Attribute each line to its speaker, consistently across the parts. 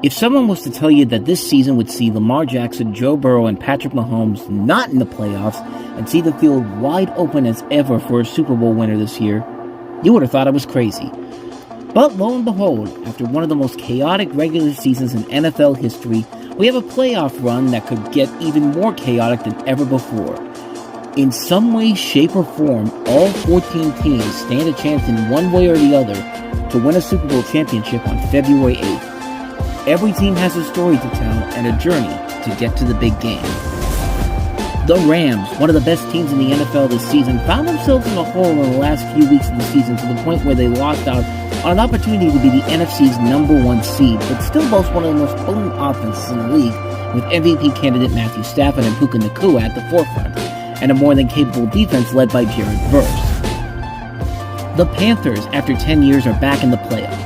Speaker 1: If someone was to tell you that this season would see Lamar Jackson, Joe Burrow, and Patrick Mahomes not in the playoffs and see the field wide open as ever for a Super Bowl winner this year, you would have thought I was crazy. But lo and behold, after one of the most chaotic regular seasons in NFL history, we have a playoff run that could get even more chaotic than ever before. In some way, shape, or form, all 14 teams stand a chance in one way or the other to win a Super Bowl championship on February 8th. Every team has a story to tell and a journey to get to the big game. The Rams, one of the best teams in the NFL this season, found themselves in a hole in the last few weeks of the season to the point where they lost out on an opportunity to be the NFC's #1 seed, but still boast one of the most potent offenses in the league, with MVP candidate Matthew Stafford and Puka Nacua at the forefront, and a more than capable defense led by Jared Verse. The Panthers, after 10 years, are back in the playoffs.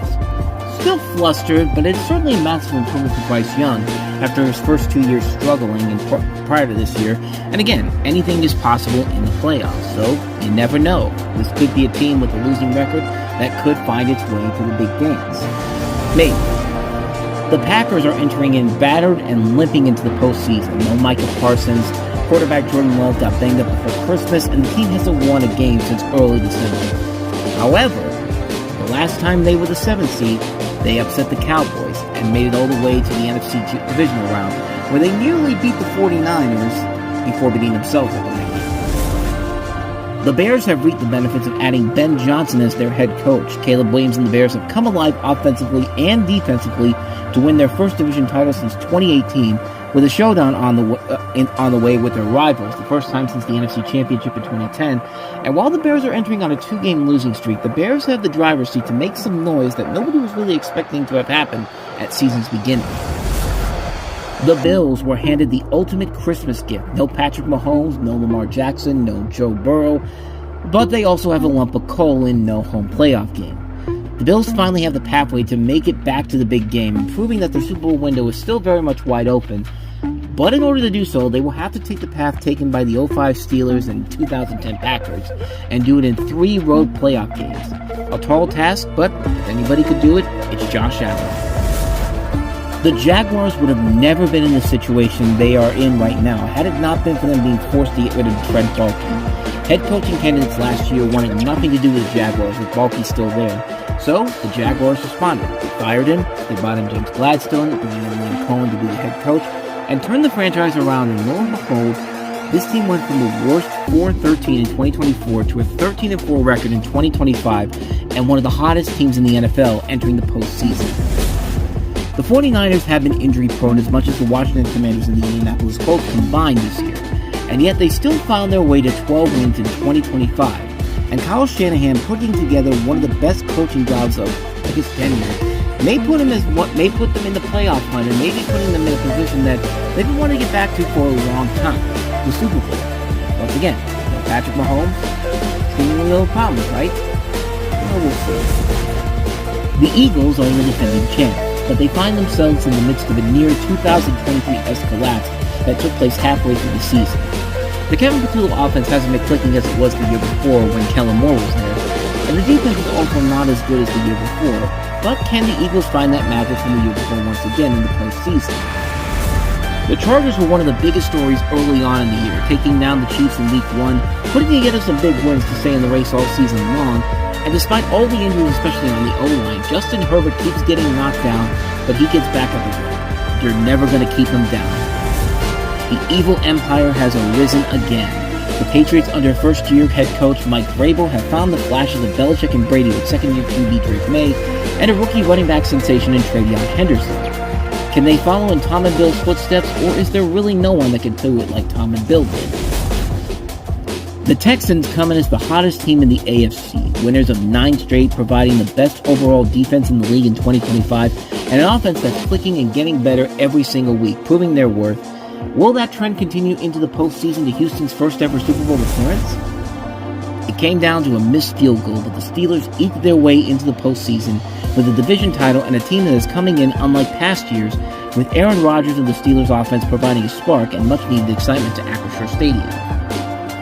Speaker 1: Still flustered, but it's certainly a massive improvement for Bryce Young after his first 2 years struggling prior to this year. And again, anything is possible in the playoffs, so you never know. This could be a team with a losing record that could find its way to the big games. Maybe. The Packers are entering in battered and limping into the postseason. No Micah Parsons, quarterback Jordan Love got banged up before Christmas, and the team hasn't won a game since early December. However, the last time they were the 7th seed, they upset the Cowboys and made it all the way to the NFC divisional round, where they nearly beat the 49ers before beating themselves at the end. The Bears have reaped the benefits of adding Ben Johnson as their head coach. Caleb Williams and the Bears have come alive offensively and defensively to win their first division title since 2018, with a showdown on the way with their rivals, the first time since the NFC Championship in 2010. And while the Bears are entering on a 2-game losing streak, the Bears have the driver's seat to make some noise that nobody was really expecting to have happen at season's beginning. The Bills were handed the ultimate Christmas gift. No Patrick Mahomes, no Lamar Jackson, no Joe Burrow, but they also have a lump of coal in no home playoff game. The Bills finally have the pathway to make it back to the big game, proving that their Super Bowl window is still very much wide open. But in order to do so, they will have to take the path taken by the 2005 Steelers and 2010 Packers and do it in 3 road playoff games. A tall task, but if anybody could do it, it's Josh Allen. The Jaguars would have never been in the situation they are in right now had it not been for them being forced to get rid of Trent Baalke. Head coaching candidates last year wanted nothing to do with the Jaguars with Baalke still there. So, the Jaguars responded. They fired him, they brought in James Gladstone, bringing in Liam Cohen to be the head coach, and turned the franchise around, and lo and behold, this team went from the worst 4-13 in 2024 to a 13-4 record in 2025, and one of the hottest teams in the NFL entering the postseason. The 49ers have been injury-prone as much as the Washington Commanders and the Indianapolis Colts combined this year, and yet they still found their way to 12 wins in 2025. And Kyle Shanahan putting together one of the best coaching jobs of his tenure may put them in the playoff hunt and maybe putting them in a position that they've been wanting to get back to for a long time, the Super Bowl. Once again, no Patrick Mahomes, seemingly no problems, right? Well, we'll see. The Eagles are the defending champs, but they find themselves in the midst of a near 2023-esque collapse that took place halfway through the season. The Kevin Patullo offense hasn't been clicking as it was the year before when Kellen Moore was there, and the defense is also not as good as the year before, but can the Eagles find that magic from the year before once again in the postseason? The Chargers were one of the biggest stories early on in the year, taking down the Chiefs in Week 1, putting together some big wins to stay in the race all season long, and despite all the injuries, especially on the O-line, Justin Herbert keeps getting knocked down, but he gets back up again. You're never going to keep him down. The evil empire has arisen again. The Patriots under first-year head coach Mike Vrabel have found the flashes of Belichick and Brady with second-year QB Drake May and a rookie running back sensation in Travion Henderson. Can they follow in Tom and Bill's footsteps, or is there really no one that can do it like Tom and Bill did? The Texans come in as the hottest team in the AFC, winners of 9 straight, providing the best overall defense in the league in 2025, and an offense that's clicking and getting better every single week, proving their worth. Will that trend continue into the postseason to Houston's first ever Super Bowl appearance? It came down to a missed field goal, but the Steelers eked their way into the postseason with a division title and a team that is coming in unlike past years, with Aaron Rodgers of the Steelers offense providing a spark and much needed excitement to Acrisure Stadium.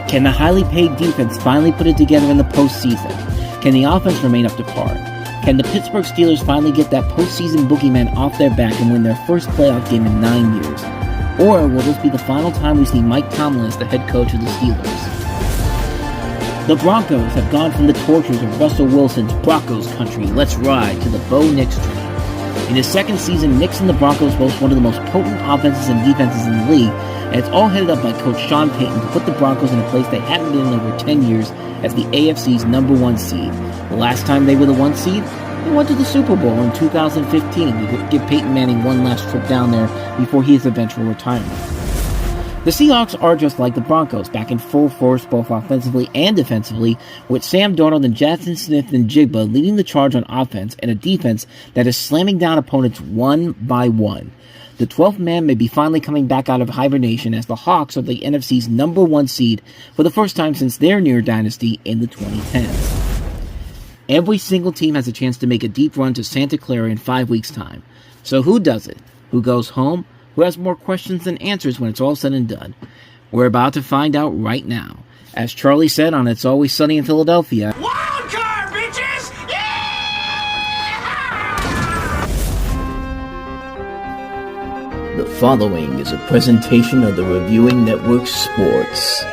Speaker 1: Can the highly paid defense finally put it together in the postseason? Can the offense remain up to par? Can the Pittsburgh Steelers finally get that postseason boogeyman off their back and win their first playoff game in 9 years? Or will this be the final time we see Mike Tomlin as the head coach of the Steelers? The Broncos have gone from the tortures of Russell Wilson's Broncos country, let's ride, to the Bo Nix train. In his second season, Nix and the Broncos boast one of the most potent offenses and defenses in the league, and it's all headed up by Coach Sean Payton to put the Broncos in a place they hadn't been in over 10 years as the AFC's #1 seed. The last time they were the 1 seed, they went to the Super Bowl in 2015 to give Peyton Manning one last trip down there before his eventual retirement. The Seahawks are just like the Broncos, back in full force both offensively and defensively, with Sam Darnold and Jackson Smith and Jigba leading the charge on offense and a defense that is slamming down opponents one by one. The 12th man may be finally coming back out of hibernation as the Hawks are the NFC's #1 seed for the first time since their near dynasty in the 2010s. Every single team has a chance to make a deep run to Santa Clara in 5 weeks' time. So who does it? Who goes home? Who has more questions than answers when it's all said and done? We're about to find out right now. As Charlie said on It's Always Sunny in Philadelphia,
Speaker 2: Wild card, bitches! Yeah!
Speaker 1: the following is a presentation of the Reviewing Network Sports.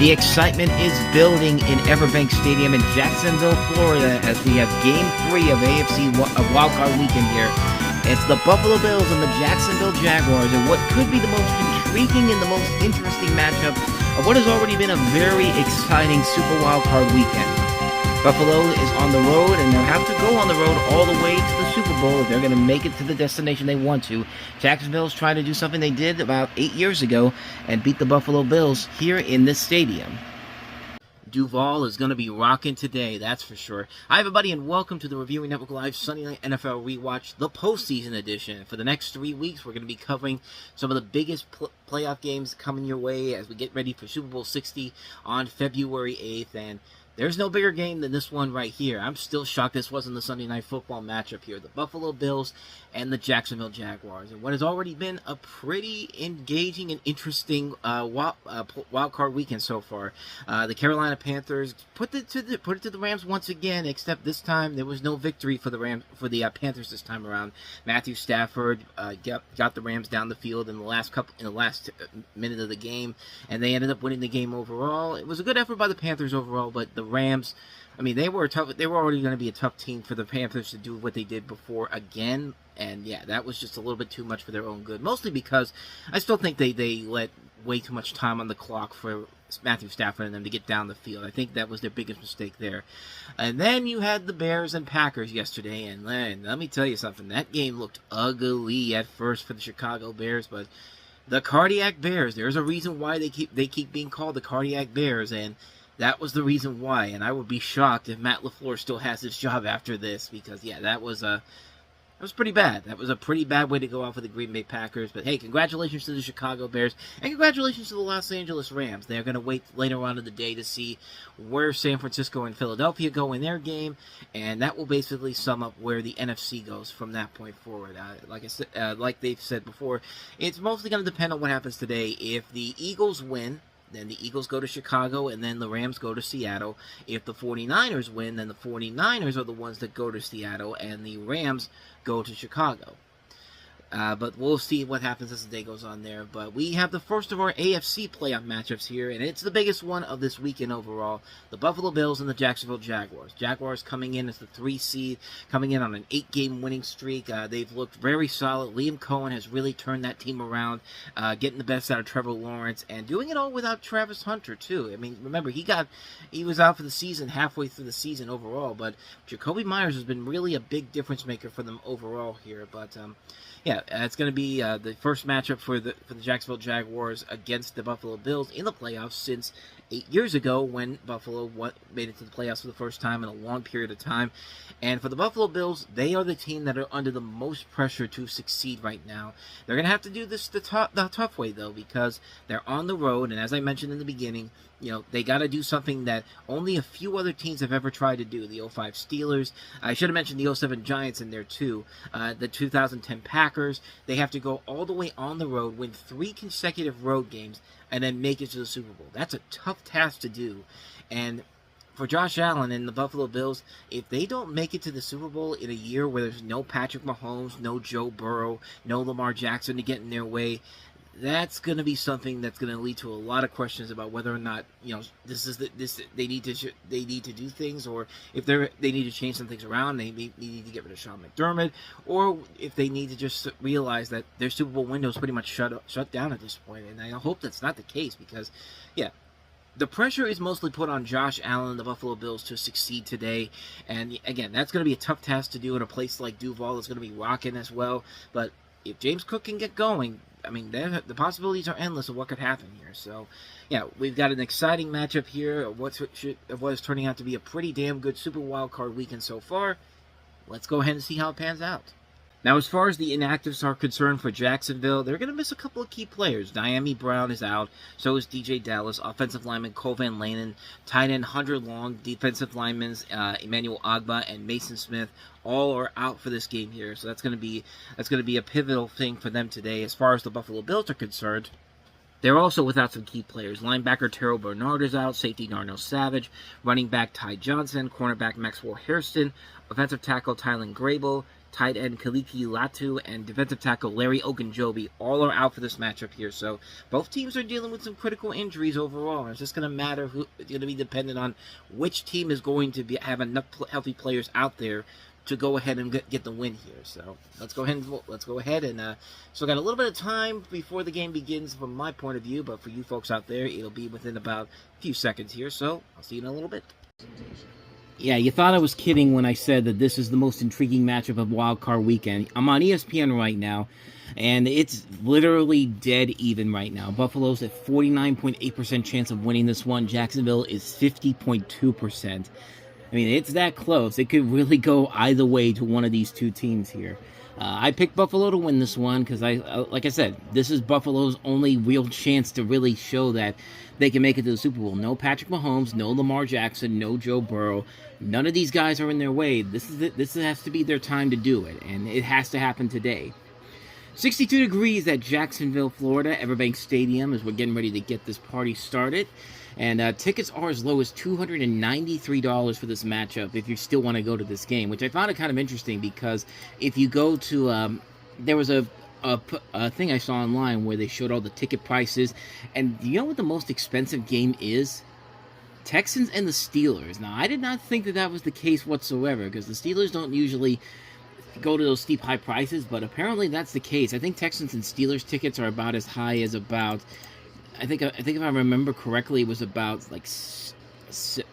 Speaker 1: The excitement is building in Everbank Stadium in Jacksonville, Florida, as we have Game 3 of AFC Wildcard Weekend here. It's the Buffalo Bills and the Jacksonville Jaguars, and what could be the most intriguing and the most interesting matchup of what has already been a very exciting Super Wildcard Weekend. Buffalo is on the road, and they'll have to go on the road all the way to the Super Bowl if they're going to make it to the destination they want to. Jacksonville's trying to do something they did about 8 years ago and beat the Buffalo Bills here in this stadium. Duval is going to be rocking today, that's for sure. Hi, everybody, and welcome to the Reviewing Network Live Sunday Night NFL Rewatch, the postseason edition. For the next 3 weeks, we're going to be covering some of the biggest playoff games coming your way as we get ready for Super Bowl 60 on February 8th, and there's no bigger game than this one right here. I'm still shocked this wasn't the Sunday Night Football matchup here. The Buffalo Bills and the Jacksonville Jaguars. And what has already been a pretty engaging and interesting wild card weekend so far. The Carolina Panthers put it to the Rams once again, except this time there was no victory for the Panthers this time around. Matthew Stafford got the Rams down the field in the last minute of the game, and they ended up winning the game overall. It was a good effort by the Panthers overall, but the Rams, I mean, they were already going to be a tough team for the Panthers to do what they did before again. And yeah, that was just a little bit too much for their own good. Mostly because I still think they let way too much time on the clock for Matthew Stafford and them to get down the field. I think that was their biggest mistake there. And then you had the Bears and Packers yesterday. And let me tell you something. That game looked ugly at first for the Chicago Bears. But the Cardiac Bears, there's a reason why they keep being called the Cardiac Bears. And that was the reason why. And I would be shocked if Matt LaFleur still has his job after this. Because, yeah, that was pretty bad. That was a pretty bad way to go out for the Green Bay Packers. But hey, congratulations to the Chicago Bears. And congratulations to the Los Angeles Rams. They're going to wait later on in the day to see where San Francisco and Philadelphia go in their game. And that will basically sum up where the NFC goes from that point forward. Like I said, like they've said before, it's mostly going to depend on what happens today. If the Eagles win, then the Eagles go to Chicago, and then the Rams go to Seattle. If the 49ers win, then the 49ers are the ones that go to Seattle, and the Rams go to Chicago. But we'll see what happens as the day goes on there. But we have the first of our AFC playoff matchups here, and it's the biggest one of this weekend overall. The Buffalo Bills and the Jacksonville Jaguars. Jaguars coming in as the 3 seed, coming in on an 8-game winning streak. They've looked very solid. Liam Cohen has really turned that team around, getting the best out of Trevor Lawrence, and doing it all without Travis Hunter, too. I mean, remember, he was out for the season, halfway through the season overall, but Jacoby Myers has been really a big difference maker for them overall here. But yeah, it's going to be the first matchup for the Jacksonville Jaguars against the Buffalo Bills in the playoffs since 8 years ago when Buffalo made it to the playoffs for the first time in a long period of time. And for the Buffalo Bills, they are the team that are under the most pressure to succeed right now. They're going to have to do this the tough way, though, because they're on the road. And as I mentioned in the beginning, they got to do something that only a few other teams have ever tried to do. The 05 Steelers. I should have mentioned the 07 Giants in there, too. The 2010 Packers. They have to go all the way on the road, win 3 consecutive road games, and then make it to the Super Bowl. That's a tough task to do. And for Josh Allen and the Buffalo Bills, if they don't make it to the Super Bowl in a year where there's no Patrick Mahomes, no Joe Burrow, no Lamar Jackson to get in their way, that's going to be something that's going to lead to a lot of questions about whether or not they need to do things, or if they need to change some things around. They need to get rid of Sean McDermott, or if they need to just realize that their Super Bowl window is pretty much shut down at this point. And I hope that's not the case, because the pressure is mostly put on Josh Allen and the Buffalo Bills to succeed today. And again, that's going to be a tough task to do in a place like Duval. It's going to be rocking as well. But if James Cook can get going, I mean, the possibilities are endless of what could happen here. So, we've got an exciting matchup here of what is turning out to be a pretty damn good Super Wild Card weekend so far. Let's go ahead and see how it pans out. Now, as far as the inactives are concerned for Jacksonville, they're going to miss a couple of key players. Diami Brown is out, so is DJ Dallas, offensive lineman Cole Van Lanen, tight end Hunter Long, defensive linemen Emmanuel Agba and Mason Smith, all are out for this game here. So that's going to be a pivotal thing for them today. As far as the Buffalo Bills are concerned, they're also without some key players. Linebacker Terrell Bernard is out, safety Darnell Savage, running back Ty Johnson, cornerback Maxwell Hairston, offensive tackle Tylen Grable, tight end Kaliki Latu, and defensive tackle Larry Ogunjobi, all are out for this matchup here. So both teams are dealing with some critical injuries overall. It's just going to matter it's going to be dependent on which team is going to have enough healthy players out there to go ahead and get the win here. So let's go ahead and so got a little bit of time before the game begins from my point of view, but for you folks out there, it'll be within about a few seconds here. So I'll see you in a little bit. Yeah, you thought I was kidding when I said that this is the most intriguing matchup of Wild Card Weekend. I'm on ESPN right now, and it's literally dead even right now. Buffalo's at 49.8% chance of winning this one. Jacksonville is 50.2%. I mean, it's that close. It could really go either way to one of these two teams here. I picked Buffalo to win this one because, like I said, this is Buffalo's only real chance to really show that they can make it to the Super Bowl. No Patrick Mahomes, no Lamar Jackson, no Joe Burrow. None of these guys are in their way. This has to be their time to do it, and it has to happen today. 62 degrees at Jacksonville, Florida, Everbank Stadium, as we're getting ready to get this party started. And tickets are as low as $293 for this matchup if you still want to go to this game, which I found it kind of interesting because if you go to, there was a thing I saw online where they showed all the ticket prices, and you know what the most expensive game is? Texans and the Steelers. Now, I did not think that was the case whatsoever because the Steelers don't usually go to those steep high prices, but apparently that's the case. I think Texans and Steelers tickets are about as high as about, I think if I remember correctly, it was about like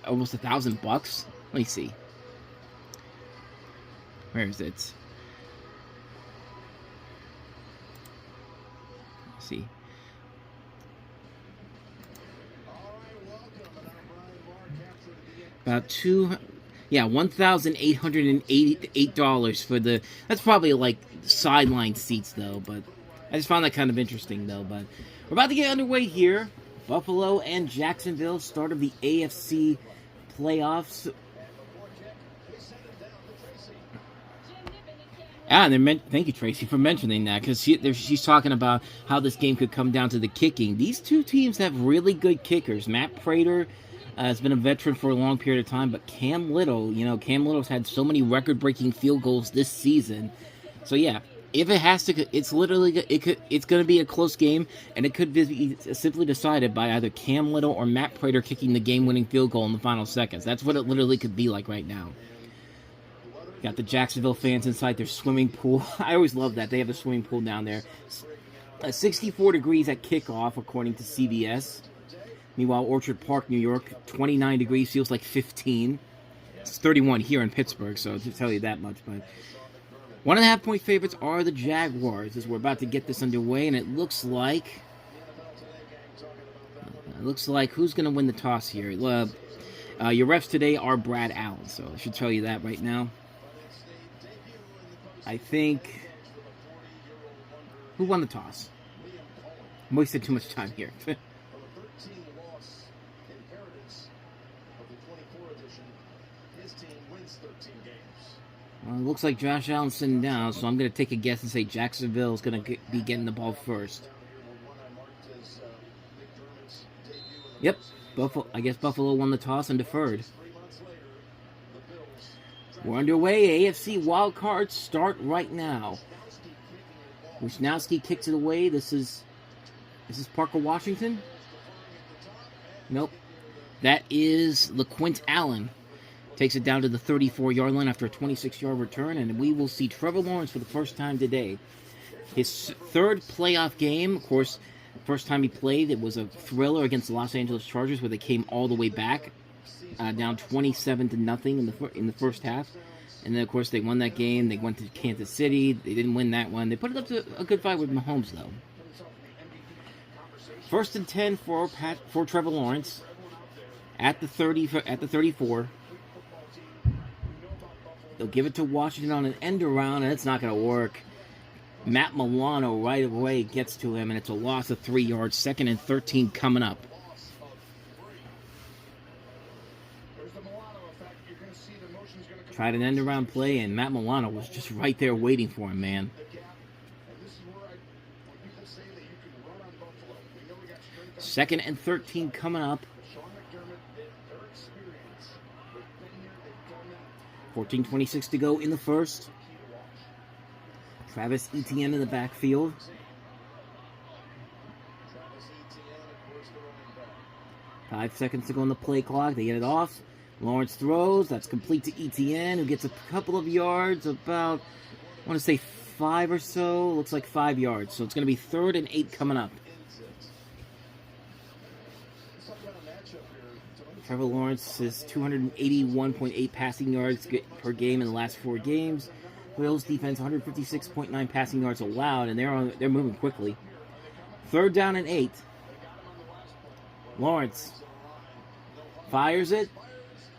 Speaker 1: almost $1,000. Let me see. Where is it? Let's see. About $1,888 for the. That's probably like sideline seats though, but I just found that kind of interesting though. But we're about to get underway here. Buffalo and Jacksonville, start of the AFC playoffs. Thank you, Tracy, for mentioning that, because she's talking about how this game could come down to the kicking. These two teams have really good kickers. Matt Prater has been a veteran for a long period of time, but Cam Little's had so many record-breaking field goals this season. So yeah, if it has to, it's going to be a close game, and it could be simply decided by either Cam Little or Matt Prater kicking the game-winning field goal in the final seconds. That's what it literally could be like right now. Got the Jacksonville fans inside their swimming pool. I always love that. They have a swimming pool down there. 64 degrees at kickoff, according to CBS. Meanwhile, Orchard Park, New York, 29 degrees, feels like 15. It's 31 here in Pittsburgh, so to tell you that much. But 1.5-point favorites are the Jaguars, as we're about to get this underway, and it looks like It looks like who's going to win the toss here? Your refs today are Brad Allen, so I should tell you that right now. I think... Who won the toss? I'm wasting too much time here. Well, it looks like Josh Allen's sitting down, so I'm going to take a guess and say Jacksonville is going to be getting the ball first. Yep, I guess Buffalo won the toss and deferred. We're underway. AFC wildcards start right now. Wisnowski kicks it away. Is this Parker Washington? Nope. That is LaQuint Allen. Takes it down to the 34-yard line after a 26-yard return, and we will see Trevor Lawrence for the first time today. His third playoff game, of course, first time he played, it was a thriller against the Los Angeles Chargers where they came all the way back, down 27-0 in the first half. And then, of course, they won that game. They went to Kansas City. They didn't win that one. They put it up to a good fight with Mahomes, though. 1st and 10 for Trevor Lawrence at the 34. They'll give it to Washington on an end around, and it's not going to work. Matt Milano right away gets to him, and it's a loss of 3 yards. 2nd and 13 coming up. Tried an end around play, and Matt Milano was just right there waiting for him, man. 2nd and 13 coming up. 14:26 to go in the first. Travis Etienne in the backfield. Five seconds to go on the play clock. They get it off. Lawrence throws. That's complete to Etienne, who gets a couple of yards, about, I want to say 5 or so. Looks like 5 yards. So it's going to be 3rd and 8 coming up. Trevor Lawrence is 281.8 passing yards per game in the last 4 games. Bills defense 156.9 passing yards allowed, and they're moving quickly. 3rd down and 8. Lawrence fires it,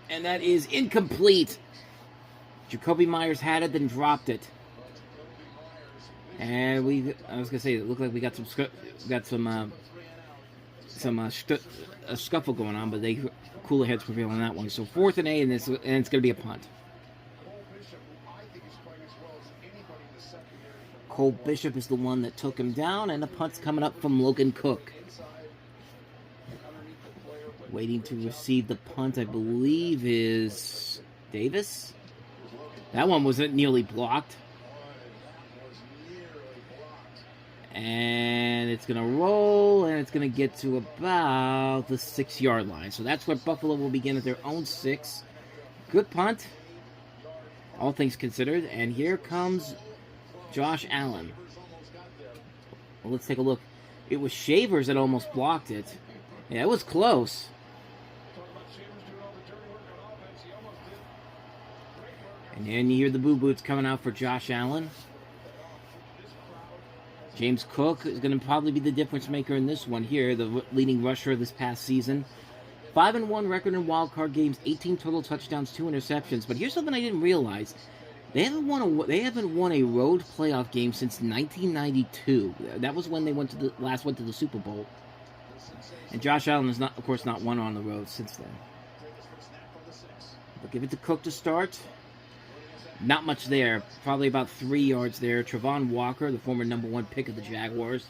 Speaker 1: and that is incomplete. Jacoby Myers had it, then dropped it. And I was gonna say, it looked like we got a scuffle going on, but cooler heads prevail on that one. So 4th and 8, and it's going to be a punt. Cole Bishop is the one that took him down, and the punt's coming up from Logan Cook. Waiting to receive the punt, I believe, is Davis. That one wasn't nearly blocked. And it's going to roll, and it's going to get to about the 6-yard line. So that's where Buffalo will begin at their own 6. Good punt, all things considered. And here comes Josh Allen. Well, let's take a look. It was Shavers that almost blocked it. Yeah, it was close. And then you hear the boo-boots coming out for Josh Allen. James Cook is going to probably be the difference maker in this one here, the leading rusher this past season. 5-1 record in wildcard games, 18 total touchdowns, 2 interceptions. But here's something I didn't realize. They haven't won a road playoff game since 1992. That was when they went to the Super Bowl. And Josh Allen has of course not won on the road since then. But give it to Cook to start. Not much there. Probably about 3 yards there. Travon Walker, the former #1 pick of the Jaguars,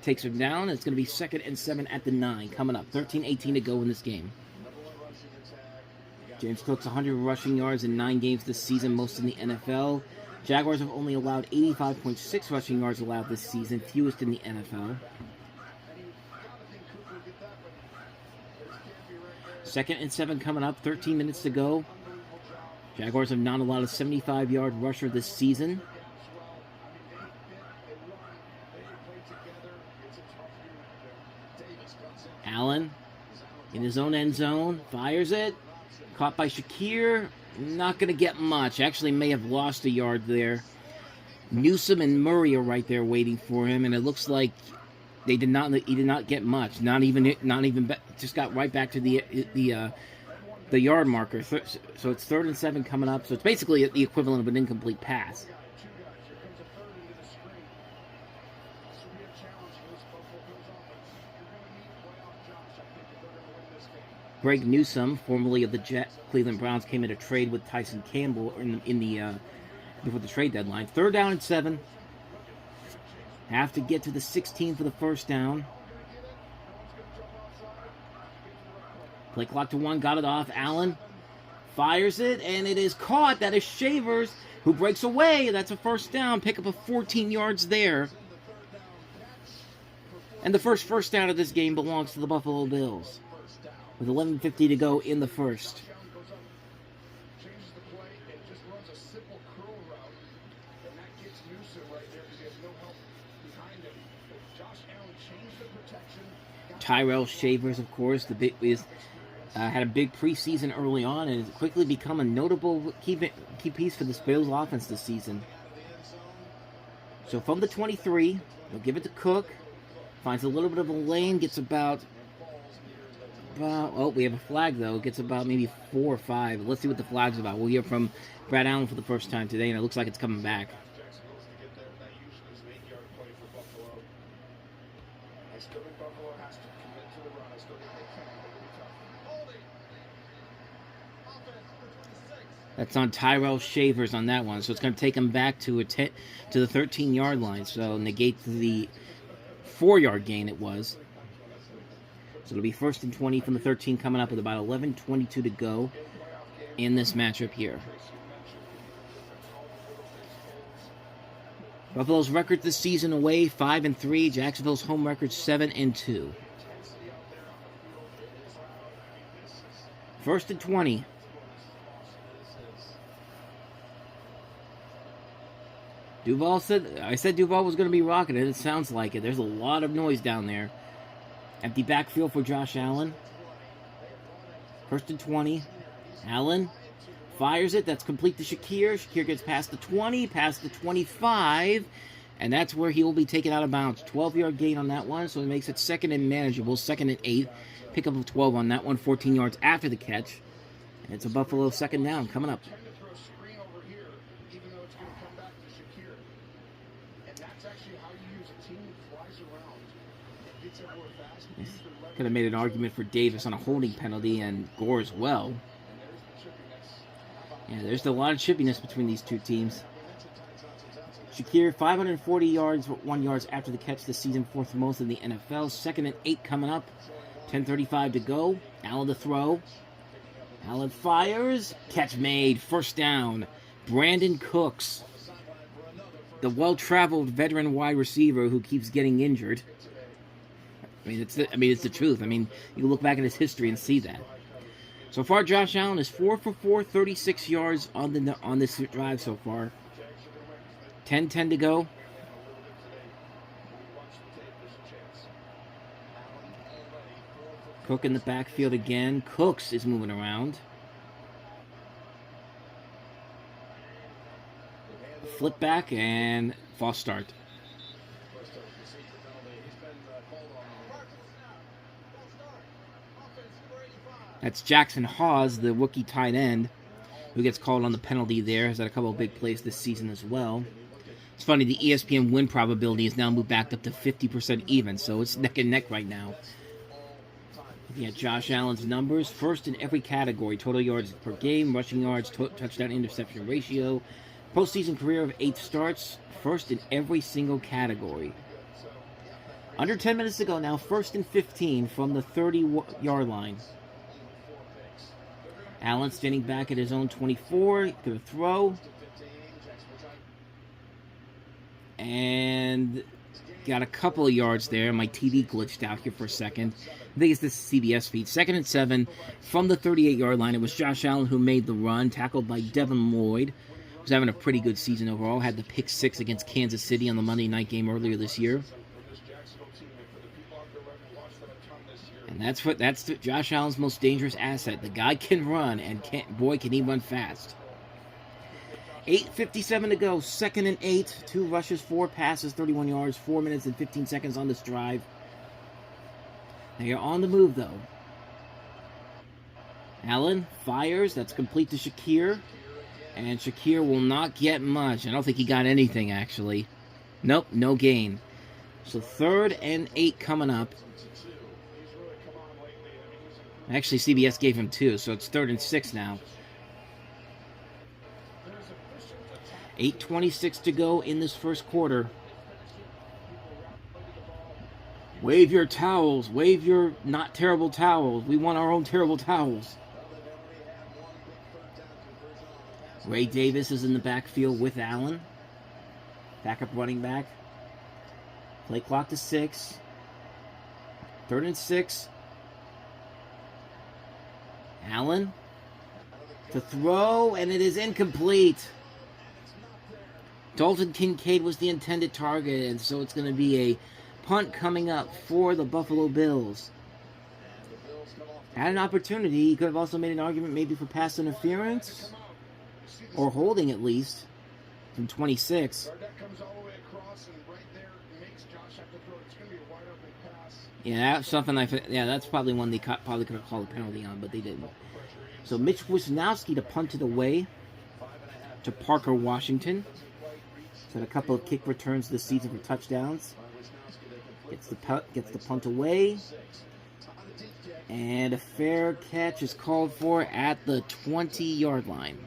Speaker 1: takes him down. It's going to be 2nd and 7 at the 9 coming up. 13:18 to go in this game. James Cook's 100 rushing yards in 9 games this season, most in the NFL. Jaguars have only allowed 85.6 rushing yards allowed this season, fewest in the NFL. 2nd and 7 coming up. 13 minutes to go. Jaguars have not allowed a 75-yard rusher this season. Allen in his own end zone, fires it. Caught by Shakir. Not going to get much. Actually may have lost a yard there. Newsome and Murray are right there waiting for him, and it looks like They did not. He did not get much. Not even. Just got right back to the yard marker. So it's 3rd and 7 coming up. So it's basically the equivalent of an incomplete pass. Greg Newsome, formerly of the Cleveland Browns, came in a trade with Tyson Campbell before the trade deadline. 3rd down and 7. Have to get to the 16 for the first down. Play clock to 1, got it off. Allen fires it, and it is caught. That is Shavers, who breaks away. That's a first down. Pick up a 14 yards there. And the first down of this game belongs to the Buffalo Bills, with 11:50 to go in the first. Tyrell Shavers, of course, had a big preseason early on and has quickly become a notable key piece for the Bills offense this season. So from the 23, they'll give it to Cook. Finds a little bit of a lane, gets about we have a flag, though. Gets about maybe 4 or 5. Let's see what the flag's about. We'll hear from Brad Allen for the first time today, and it looks like it's coming back. That's on Tyrell Shavers on that one. So it's going to take him back to the 13-yard line. So negate the 4-yard gain it was. So it'll be 1st and 20 from the 13 coming up with about 11:22 to go in this matchup here. Buffalo's record this season away, 5-3. Jacksonville's home record, 7-2. 1st and 20. I said Duval was going to be rocking it. It sounds like it. There's a lot of noise down there. Empty backfield for Josh Allen. 1st and 20. Allen fires it. That's complete to Shakir. Shakir gets past the 20, past the 25, and that's where he will be taken out of bounds. 12-yard gain on that one, so it makes it 2nd and manageable. 2nd and 8. Pick up of 12 on that one, 14 yards after the catch. And it's a Buffalo 2nd down coming up. Could have made an argument for Davis on a holding penalty and Gore as well. Yeah, there's a lot of chippiness between these two teams. Shakir, 540 yards, 1 yards after the catch this season, 4th most in the NFL. 2nd and 8 coming up. 10:35 to go. Allen to throw. Allen fires. Catch made. 1st down. Brandon Cooks, the well-traveled veteran wide receiver who keeps getting injured. It's the truth. You can look back at his history and see that. So far, Josh Allen is 4 for 4, 36 yards on this drive so far. 10:10 to go. Cook in the backfield again. Cooks is moving around. Flip back and false start. That's Jackson Hawes, the rookie tight end, who gets called on the penalty there. Has had a couple of big plays this season as well. It's funny, the ESPN win probability has now moved back up to 50% even, so it's neck and neck right now. Looking at Josh Allen's numbers, 1st in every category: total yards per game, rushing yards, touchdown interception ratio, postseason career of 8 starts, 1st in every single category. Under 10 minutes to go now, 1st and 15 from the 30-yard line. Allen standing back at his own 24, going to throw. And got a couple of yards there. My TV glitched out here for a second. I think it's the CBS feed. 2nd and 7 from the 38-yard line. It was Josh Allen who made the run, tackled by Devin Lloyd, who's having a pretty good season overall. Had the pick 6 against Kansas City on the Monday night game earlier this year. And that's Josh Allen's most dangerous asset. The guy can run, and can he run fast. 8:57 to go. 2nd and 8. 2 rushes, 4 passes, 31 yards, 4 minutes and 15 seconds on this drive. They are on the move, though. Allen fires. That's complete to Shakir. And Shakir will not get much. I don't think he got anything, actually. Nope, no gain. So 3rd and 8 coming up. Actually, CBS gave him 2, so it's 3rd and 6 now. 8:26 to go in this first quarter. Wave your towels. Wave your not terrible towels. We want our own terrible towels. Ray Davis is in the backfield with Allen. Backup running back. Play clock to 6. 3rd and 6. Allen to throw, and it is incomplete. Dalton Kincaid was the intended target, and so it's going to be a punt coming up for the Buffalo Bills. Had an opportunity. He could have also made an argument maybe for pass interference, or holding at least, from 26. Yeah, that's something that's probably one they probably could have called a penalty on, but they didn't. So Mitch Wisnowski to punt it away to Parker Washington. He's had a couple of kick returns this season for touchdowns. Gets the punt away. And a fair catch is called for at the 20-yard line.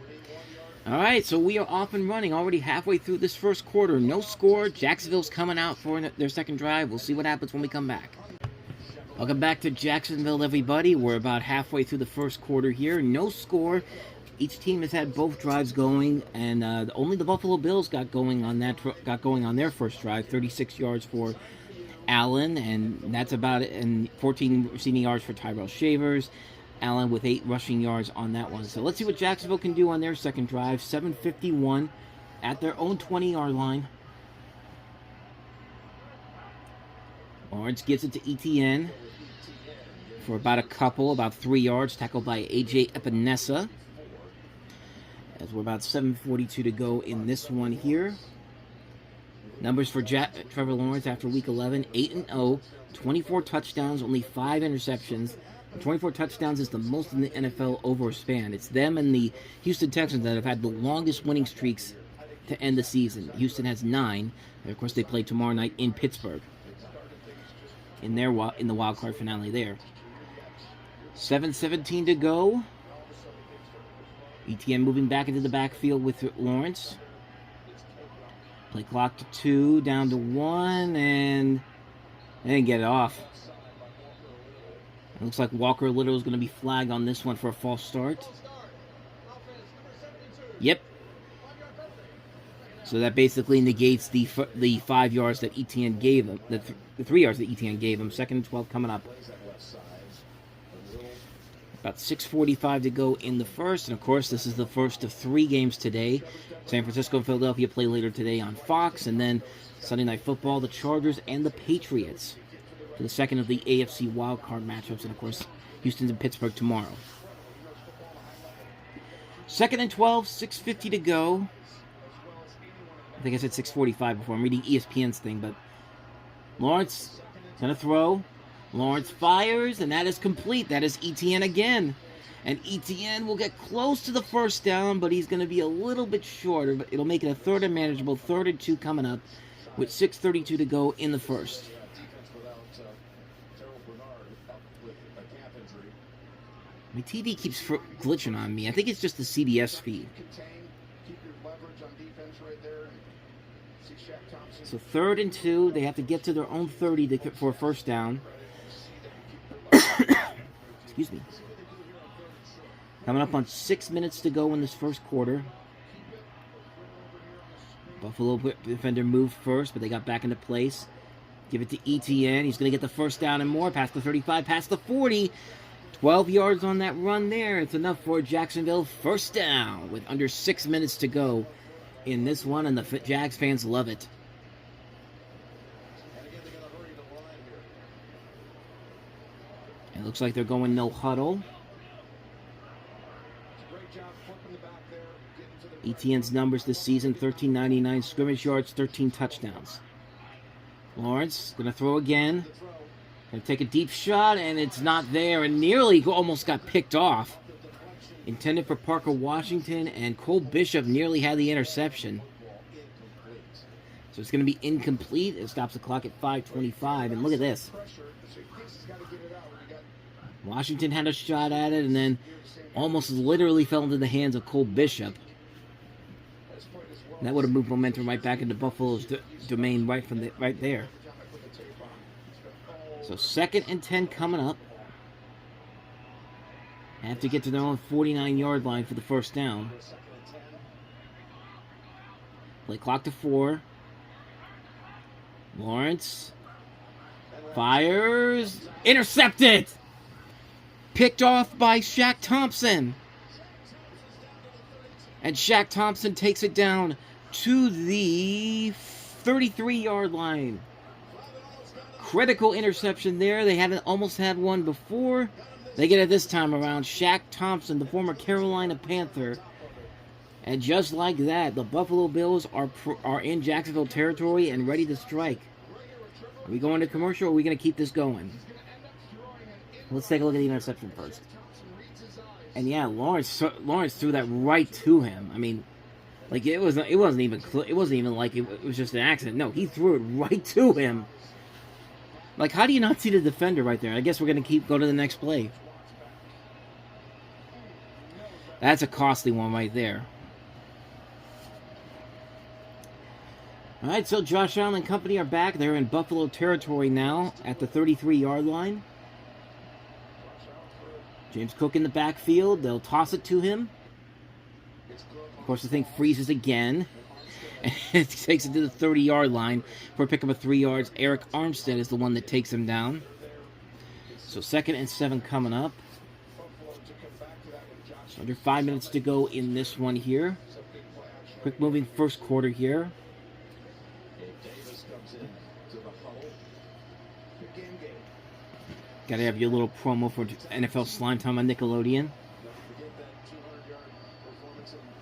Speaker 1: All right, so we are off and running already halfway through this first quarter. No score. Jacksonville's coming out for their second drive. We'll see what happens when we come back. Welcome back to Jacksonville, everybody. We're about halfway through the first quarter here. No score. Each team has had both drives going, and only the Buffalo Bills got going on their first drive. 36 yards for Allen, and that's about it. And 14 receiving yards for Tyrell Shavers. Allen with 8 rushing yards on that one. So let's see what Jacksonville can do on their second drive. 7:51 at their own 20-yard line. Lawrence gives it to Etienne for about 3 yards, tackled by A.J. Epinesa. As we're about 7:42 to go in this one here. Numbers for Trevor Lawrence after Week 11, 8-0, 24 touchdowns, only 5 interceptions. 24 touchdowns is the most in the NFL over a span. It's them and the Houston Texans that have had the longest winning streaks to end the season. Houston has 9, and of course they play tomorrow night in Pittsburgh in the wild card finale there. 7:17 to go. Etienne moving back into the backfield with Lawrence. Play clock to 2, down to 1, and they didn't get it off. It looks like Walker Little is going to be flagged on this one for a false start. Yep. So that basically negates the 5 yards that Etienne gave him, the 3 yards that Etienne gave him. 2nd and 12 coming up. About 6:45 to go in the first, and of course this is the first of 3 games today. San Francisco and Philadelphia play later today on Fox, and then Sunday Night Football, the Chargers and the Patriots for the second of the AFC wildcard matchups, and of course Houston's in Pittsburgh tomorrow. 2nd and 12, 6:50 to go. I think I said 6:45 before. I'm reading ESPN's thing, but Lawrence gonna throw. Lawrence fires, and that is complete. That is Etienne again. And Etienne will get close to the first down, but he's going to be a little bit shorter. But it'll make it a 3rd and manageable. 3rd and 2 coming up with 6:32 to go in the first. My TV keeps glitching on me. I think it's just the CBS feed. So 3rd and 2. They have to get to their own 30 for a first down. Excuse me. Coming up on 6 minutes to go in this first quarter. Buffalo defender moved first, but they got back into place. Give it to Etienne. He's going to get the first down and more. Past the 35, past the 40. 12 yards on that run there. It's enough for Jacksonville. First down with under 6 minutes to go in this one, and the Jags fans love it. It looks like they're going no huddle. ETN's numbers this season, 1399 scrimmage yards, 13 touchdowns. Lawrence going to throw again. Going to take a deep shot, and it's not there, and nearly almost got picked off. Intended for Parker Washington, and Cole Bishop nearly had the interception. So it's going to be incomplete. It stops the clock at 5:25, and look at this. Washington had a shot at it, and then almost literally fell into the hands of Cole Bishop. And that would have moved momentum right back into Buffalo's domain right there. So 2nd and 10 coming up. Have to get to their own 49-yard line for the first down. Play clock to 4. Lawrence fires. Intercepted! Picked off by Shaq Thompson. And Shaq Thompson takes it down to the 33-yard line. Critical interception there. They almost had one before. They get it this time around. Shaq Thompson, the former Carolina Panther. And just like that, the Buffalo Bills are in Jacksonville territory and ready to strike. Are we going to commercial, or are we going to keep this going? Let's take a look at the interception first. And yeah, Lawrence threw that right to him. I mean, like it wasn't even like it was just an accident. No, he threw it right to him. Like, how do you not see the defender right there? I guess we're going to go to the next play. That's a costly one right there. All right, so Josh Allen and company are back. They're in Buffalo territory now at the 33-yard line. James Cook in the backfield. They'll toss it to him. Of course, the thing freezes again. And it takes it to the 30-yard line for a pickup of 3 yards. Eric Armstead is the one that takes him down. So 2nd and 7 coming up. So under 5 minutes to go in this one here. Quick moving first quarter here. Got to have your little promo for NFL Slime Time on Nickelodeon.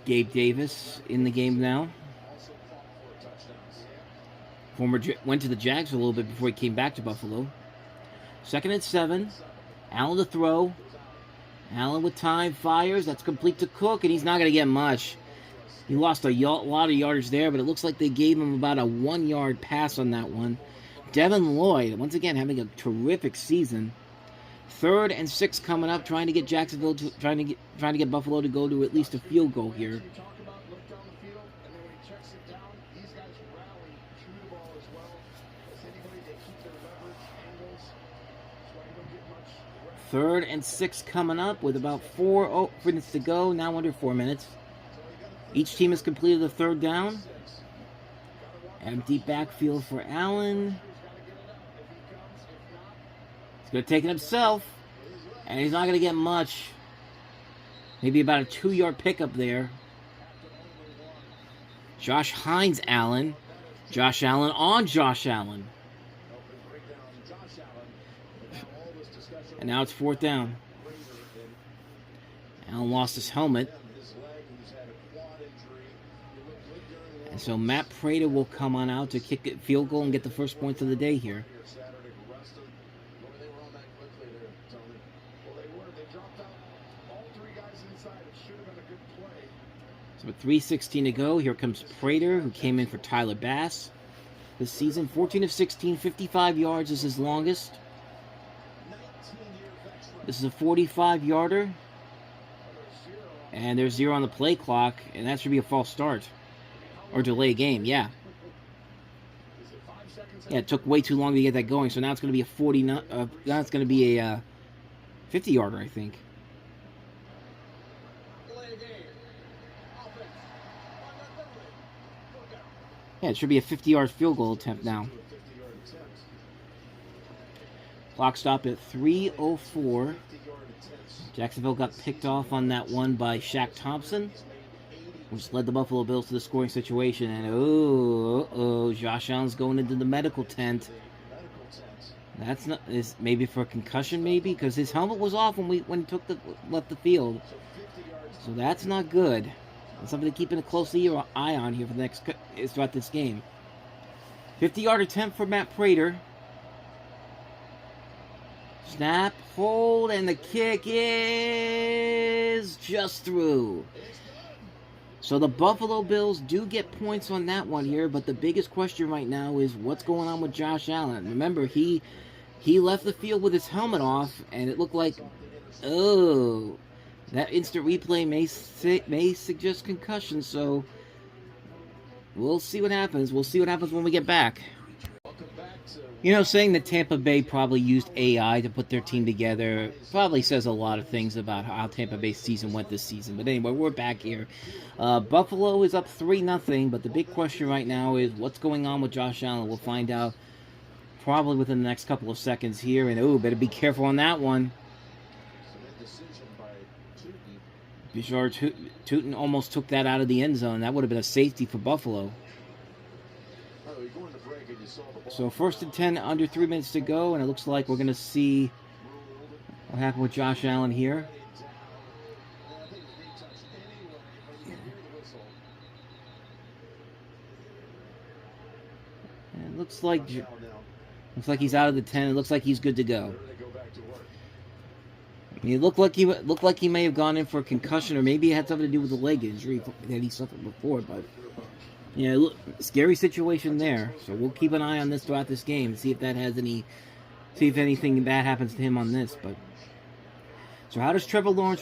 Speaker 1: Gabe Davis in the game now. Went to the Jags a little bit before he came back to Buffalo. 2nd and 7. Allen to throw. Allen with time, fires. That's complete to Cook, and he's not going to get much. He lost a lot of yardage there, but it looks like they gave him about a 1-yard pass on that one. Devin Lloyd, once again, having a terrific season. 3rd and 6 coming up, trying to get Jacksonville, trying to get Buffalo to go to at least a field goal here. Third and 6 coming up with about 4 minutes to go. Now under 4 minutes. Each team has completed the 3rd down. Empty backfield for Allen. He's going to take it himself. And he's not going to get much. Maybe about a 2-yard pickup there. Josh Hines Allen. Josh Allen on Josh Allen. And now it's 4th down. Allen lost his helmet. And so Matt Prater will come on out to kick a field goal and get the first points of the day here. So with 3:16 to go, here comes Prater, who came in for Tyler Bass this season. 14 of 16, 55 yards is his longest. This is a 45-yarder. And there's 0 on the play clock, and that should be a false start. Or delay game, yeah. Yeah, it took way too long to get that going, so now it's going to be a now it's going to be a 50-yarder, I think. Yeah, it should be a 50-yard field goal attempt now. Clock stop at 3:04. Jacksonville got picked off on that one by Shaq Thompson, which led the Buffalo Bills to the scoring situation. And Josh Allen's going into the medical tent. That's not is maybe for a concussion, maybe because his helmet was off when he left the field. So that's not good. That's something to keep a close eye on here for the next throughout this game. 50-yard attempt for Matt Prater. Snap, hold, and the kick is just through. So the Buffalo Bills do get points on that one here, but the biggest question right now is what's going on with Josh Allen. Remember, he left the field with his helmet off, and it looked like, oh, that instant replay may suggest concussion, so we'll see what happens. We'll see what happens when we get back. You know, saying that Tampa Bay probably used AI to put their team together probably says a lot of things about how Tampa Bay's season went this season. But anyway, we're back here. Buffalo is up 3-0, but the big question right now is what's going on with Josh Allen. We'll find out probably within the next couple of seconds here. And, better be careful on that one. Bijan Tootin almost took that out of the end zone. That would have been a safety for Buffalo. So 1st and 10, under 3 minutes to go, and it looks like we're going to see what happened with Josh Allen here. And it looks like he's out of the 10. It looks like he's good to go. I mean, it looked like he may have gone in for a concussion, or maybe it had something to do with the leg injury that he suffered before, but yeah, look, scary situation there. So we'll keep an eye on this throughout this game, see if anything bad happens to him on this. But so how does Trevor Lawrence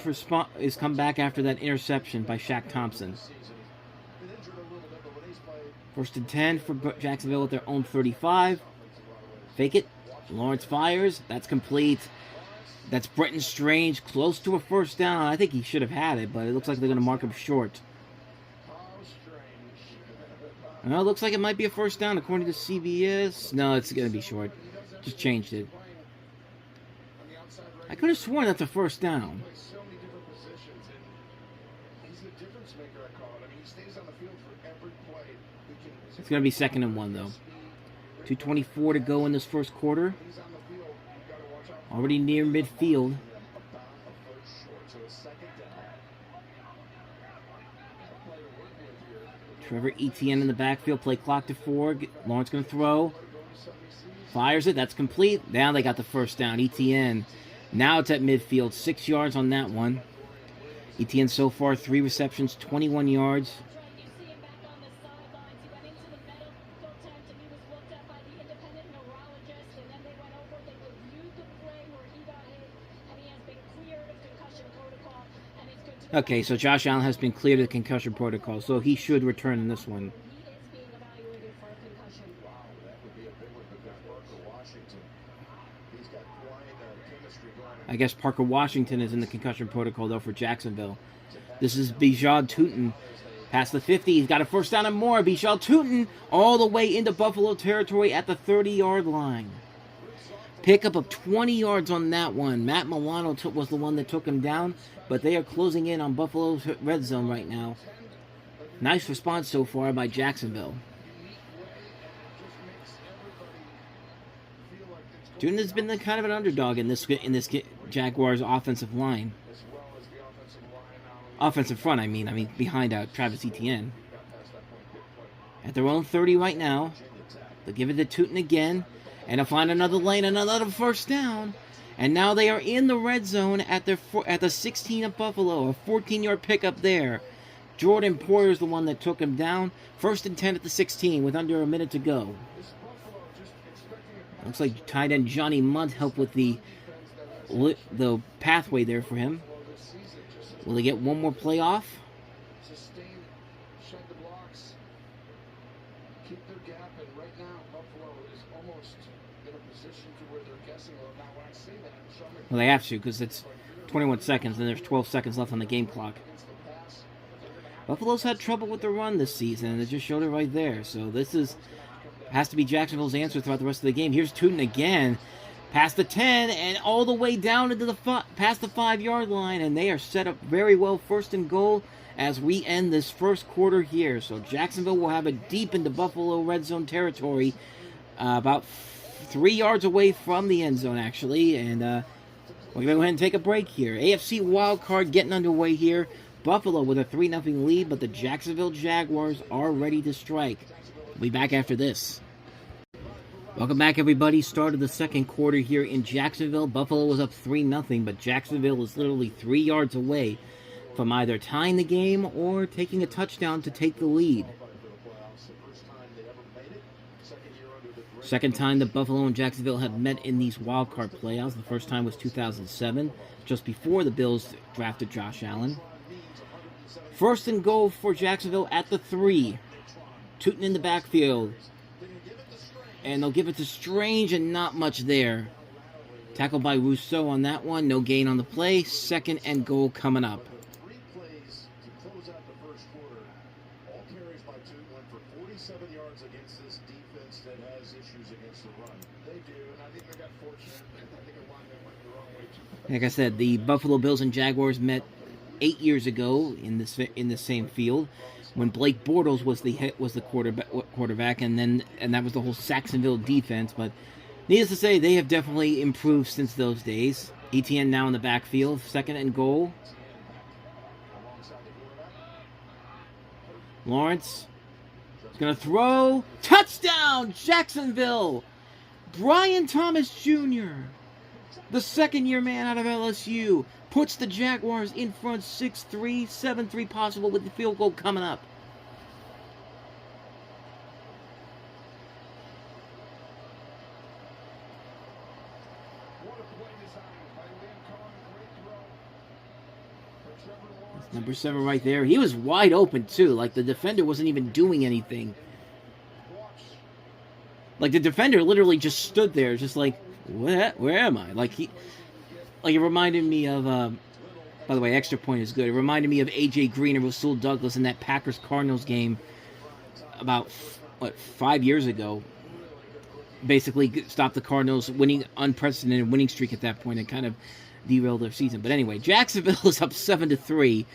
Speaker 1: come back after that interception by Shaq Thompson? 1st and 10 for Jacksonville at their own 35. Fake it. Lawrence fires. That's complete. That's Brenton Strange close to a first down. I think he should have had it, but it looks like they're going to mark him short. Well, it looks like it might be a first down according to CBS. No, it's going to be short. Just changed it. I could have sworn that's a first down. It's going to be 2nd and 1, though. 2:24 to go in this first quarter. Already near midfield. Trevor Etienne in the backfield. Play clock to 4. Lawrence going to throw. Fires it. That's complete. Now they got the first down. Etienne. Now it's at midfield. 6 yards on that one. Etienne so far 3 receptions, 21 yards. Okay, so Josh Allen has been cleared of the concussion protocol, so he should return in this one. I guess Parker Washington is in the concussion protocol, though, for Jacksonville. This is Bijan Tootin. Past the 50, he's got a first down and more. Bijan Tootin all the way into Buffalo territory at the 30-yard line. Pickup of 20 yards on that one. Matt Milano was the one that took him down, but they are closing in on Buffalo's red zone right now. Nice response so far by Jacksonville. Tootin has been kind of an underdog in this Jaguars offensive line. Offensive front, I mean behind Travis Etienne. At their own 30 right now. They'll give it to Tootin again. And they'll find another lane, another first down. And now they are in the red zone at the 16 of Buffalo. A 14-yard pickup there. Jordan Poyer is the one that took him down. 1st and 10 at the 16 with under a minute to go. Looks like tight end Johnny Munt helped with the pathway there for him. Will they get one more play off? Well, they have to because it's 21 seconds and there's 12 seconds left on the game clock. Buffalo's had trouble with the run this season, and they just showed it right there. So this has to be Jacksonville's answer throughout the rest of the game. Here's Tootin again, past the 10 and all the way down into past the 5-yard line, and they are set up very well, 1st and goal as we end this first quarter here. So Jacksonville will have it deep into Buffalo red zone territory, about 3 yards away from the end zone actually, and we're going to go ahead and take a break here. AFC wild card getting underway here. Buffalo with a 3-0 lead, but the Jacksonville Jaguars are ready to strike. We'll be back after this. Welcome back, everybody. Start of the second quarter here in Jacksonville. Buffalo was up 3-0, but Jacksonville was literally 3 yards away from either tying the game or taking a touchdown to take the lead. Second time that Buffalo and Jacksonville have met in these wildcard playoffs. The first time was 2007, just before the Bills drafted Josh Allen. First and goal for Jacksonville at the 3. Tootin in the backfield. And they'll give it to Strange and not much there. Tackled by Rousseau on that one. No gain on the play. Second and goal coming up. Like I said, the Buffalo Bills and Jaguars met 8 years ago in the same field when Blake Bortles was the quarterback, and that was the whole Jacksonville defense. But needless to say, they have definitely improved since those days. ETN now in the backfield, second and goal. Lawrence is going to throw. Touchdown, Jacksonville! Brian Thomas Jr., the second-year man out of LSU, puts the Jaguars in front 6-3, 7-3 possible with the field goal coming up. That's number 7 right there. He was wide open, too. Like, the defender wasn't even doing anything. Like, the defender literally just stood there, just like, where am I? Like, it reminded me of, by the way, extra point is good. It reminded me of A.J. Green and Rasul Douglas in that Packers-Cardinals game about, 5 years ago. Basically stopped the Cardinals' unprecedented winning streak at that point and kind of derailed their season. But anyway, Jacksonville is up 7-3.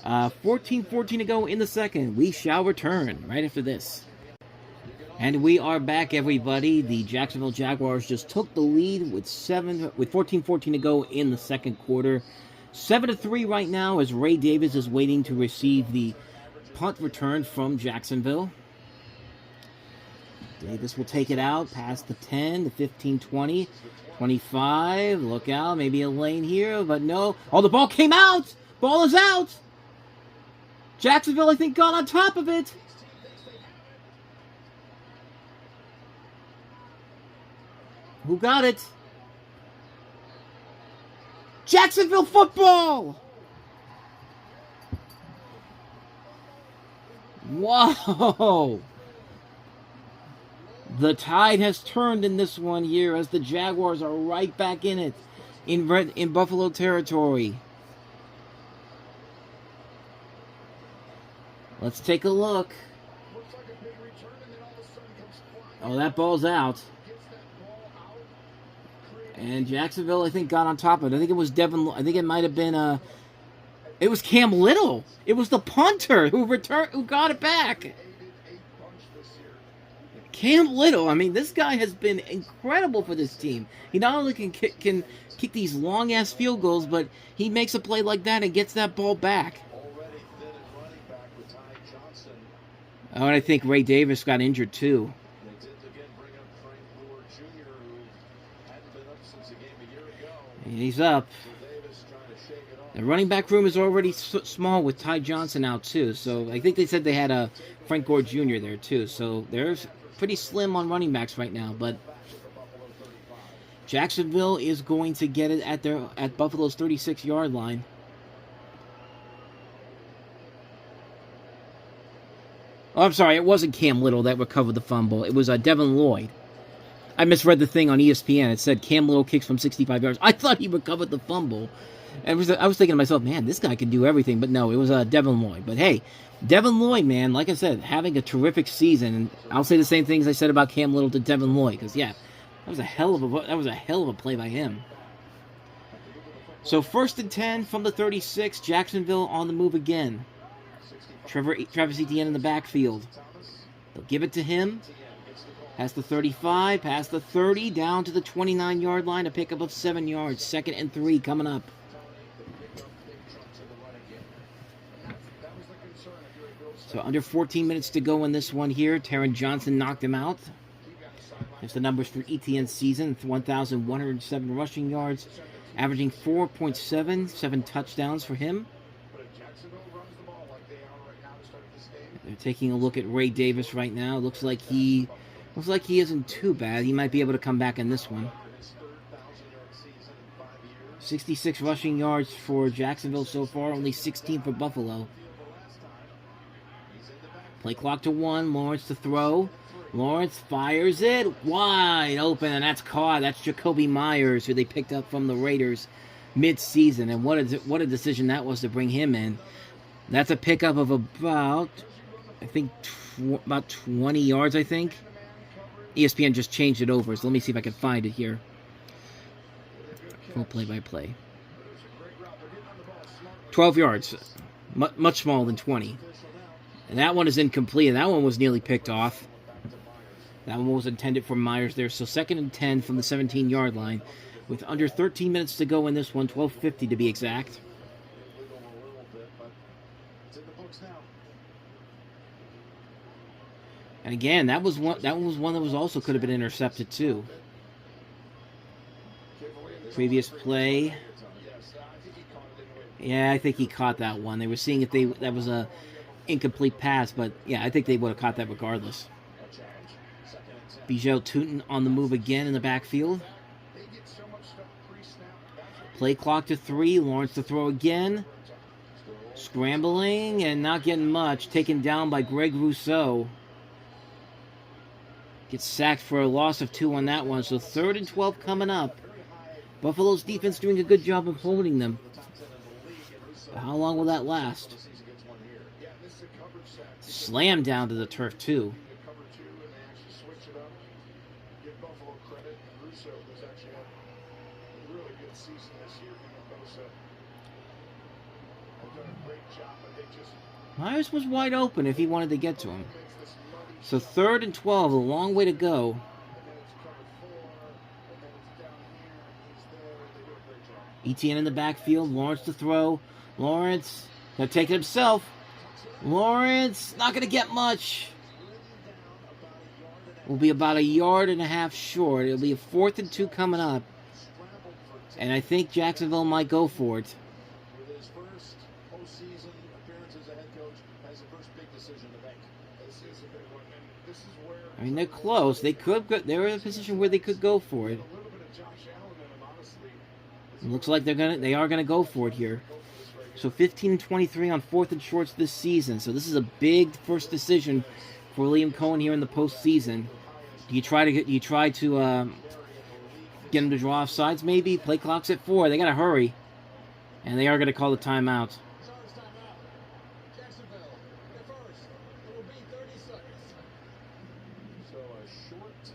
Speaker 1: 14-14 to go in the second. We shall return right after this. And we are back, everybody. The Jacksonville Jaguars just took the lead with 14-14 to go in the second quarter. 7-3 right now as Ray Davis is waiting to receive the punt return from Jacksonville. Davis will take it out past the 10, the 15, 20, 25. Look out, maybe a lane here, but no. Oh, the ball came out! Ball is out! Jacksonville, I think, got on top of it. Who got it? Jacksonville football! Whoa! The tide has turned in this one here as the Jaguars are right back in it in Buffalo territory. Let's take a look. Oh, that ball's out. And Jacksonville, I think, got on top of it. I think it was Devin. I think it might have been it was Cam Little. It was the punter who got it back. Cam Little. I mean, this guy has been incredible for this team. He not only can kick these long ass field goals, but he makes a play like that and gets that ball back. Oh, and I think Ray Davis got injured too. He's up. The running back room is already small with Ty Johnson out too. So I think they said they had a Frank Gore Jr. there too. So they're pretty slim on running backs right now. But Jacksonville is going to get it at Buffalo's 36-yard line. Oh, I'm sorry. It wasn't Cam Little that recovered the fumble. It was Devin Lloyd. I misread the thing on ESPN. It said Cam Little kicks from 65 yards. I thought he recovered the fumble. And I was thinking to myself, man, this guy can do everything. But no, it was Devin Lloyd. But hey, Devin Lloyd, man, like I said, having a terrific season. And I'll say the same things I said about Cam Little to Devin Lloyd. Because, yeah, that was a hell of a play by him. So 1st and 10 from the 36. Jacksonville on the move again. Travis Etienne in the backfield. They'll give it to him. Past the 35, past the 30, down to the 29-yard line, a pickup of 7 yards. 2nd and 3 coming up. So under 14 minutes to go in this one here. Taron Johnson knocked him out. There's the numbers for ETN's season. 1,107 rushing yards. Averaging 4.7. 7 touchdowns for him. They're taking a look at Ray Davis right now. Looks like he isn't too bad. He might be able to come back in this one. 66 rushing yards for Jacksonville so far. Only 16 for Buffalo. Play clock to 1. Lawrence to throw. Lawrence fires it wide open, and that's caught. That's Jacoby Myers, who they picked up from the Raiders mid-season. And what a decision that was to bring him in. That's a pickup of about, I think, about 20 yards, I think. ESPN just changed it over, so let me see if I can find it here. Full play-by-play. 12 yards. Much smaller than 20. And that one is incomplete, and that one was nearly picked off. That one was intended for Myers there. So 2nd and 10 from the 17-yard line. With under 13 minutes to go in this one, 12:50 to be exact. And again, that was one that was also could have been intercepted too. Previous play. Yeah, I think he caught that one. They were seeing if that was a incomplete pass, but yeah, I think they would have caught that regardless. Bijou Tootin on the move again in the backfield. Play clock to 3. Lawrence to throw again. Scrambling and not getting much. Taken down by Greg Rousseau. Gets sacked for a loss of 2 on that one. So 3rd and 12 coming up. Buffalo's defense doing a good job of holding them. But how long will that last? Slam down to the turf too. Myers was wide open if he wanted to get to him. So 3rd and 12, a long way to go. ETN in the backfield, Lawrence to throw. Lawrence gonna take it himself. Lawrence not gonna get much. Will be about 1.5 yards short. It'll be a 4th and 2 coming up. And I think Jacksonville might go for it. I mean, they're close. They're in a position where they could go for it. It looks like they are gonna go for it here. So 15-23 on 4th and shorts this season. So this is a big first decision for Liam Cohen here in the postseason. Do you try to get him to draw off sides? Maybe play clock's at 4. They gotta hurry, and they are gonna call the timeout.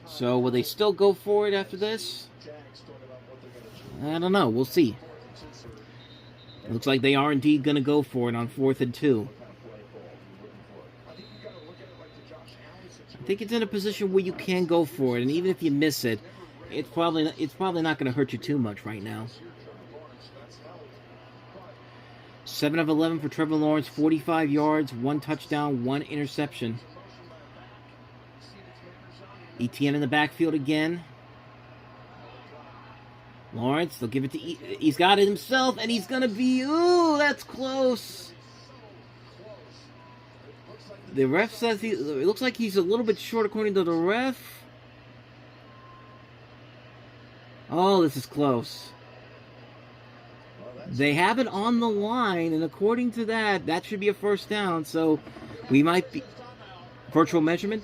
Speaker 1: So will they still go for it after this? I don't know. We'll see. It looks like they are indeed going to go for it on 4th and 2. I think it's in a position where you can go for it, and even if you miss it, it's probably not going to hurt you too much right now. 7 of 11 for Trevor Lawrence, 45 yards, 1 touchdown, 1 interception. ETN in the backfield again. Lawrence, they'll give it to he's got it himself, and he's going to be, ooh, that's close. The ref says it looks like he's a little bit short according to the ref. Oh, this is close. They have it on the line, and according to that should be a first down, so we might be... Virtual measurement?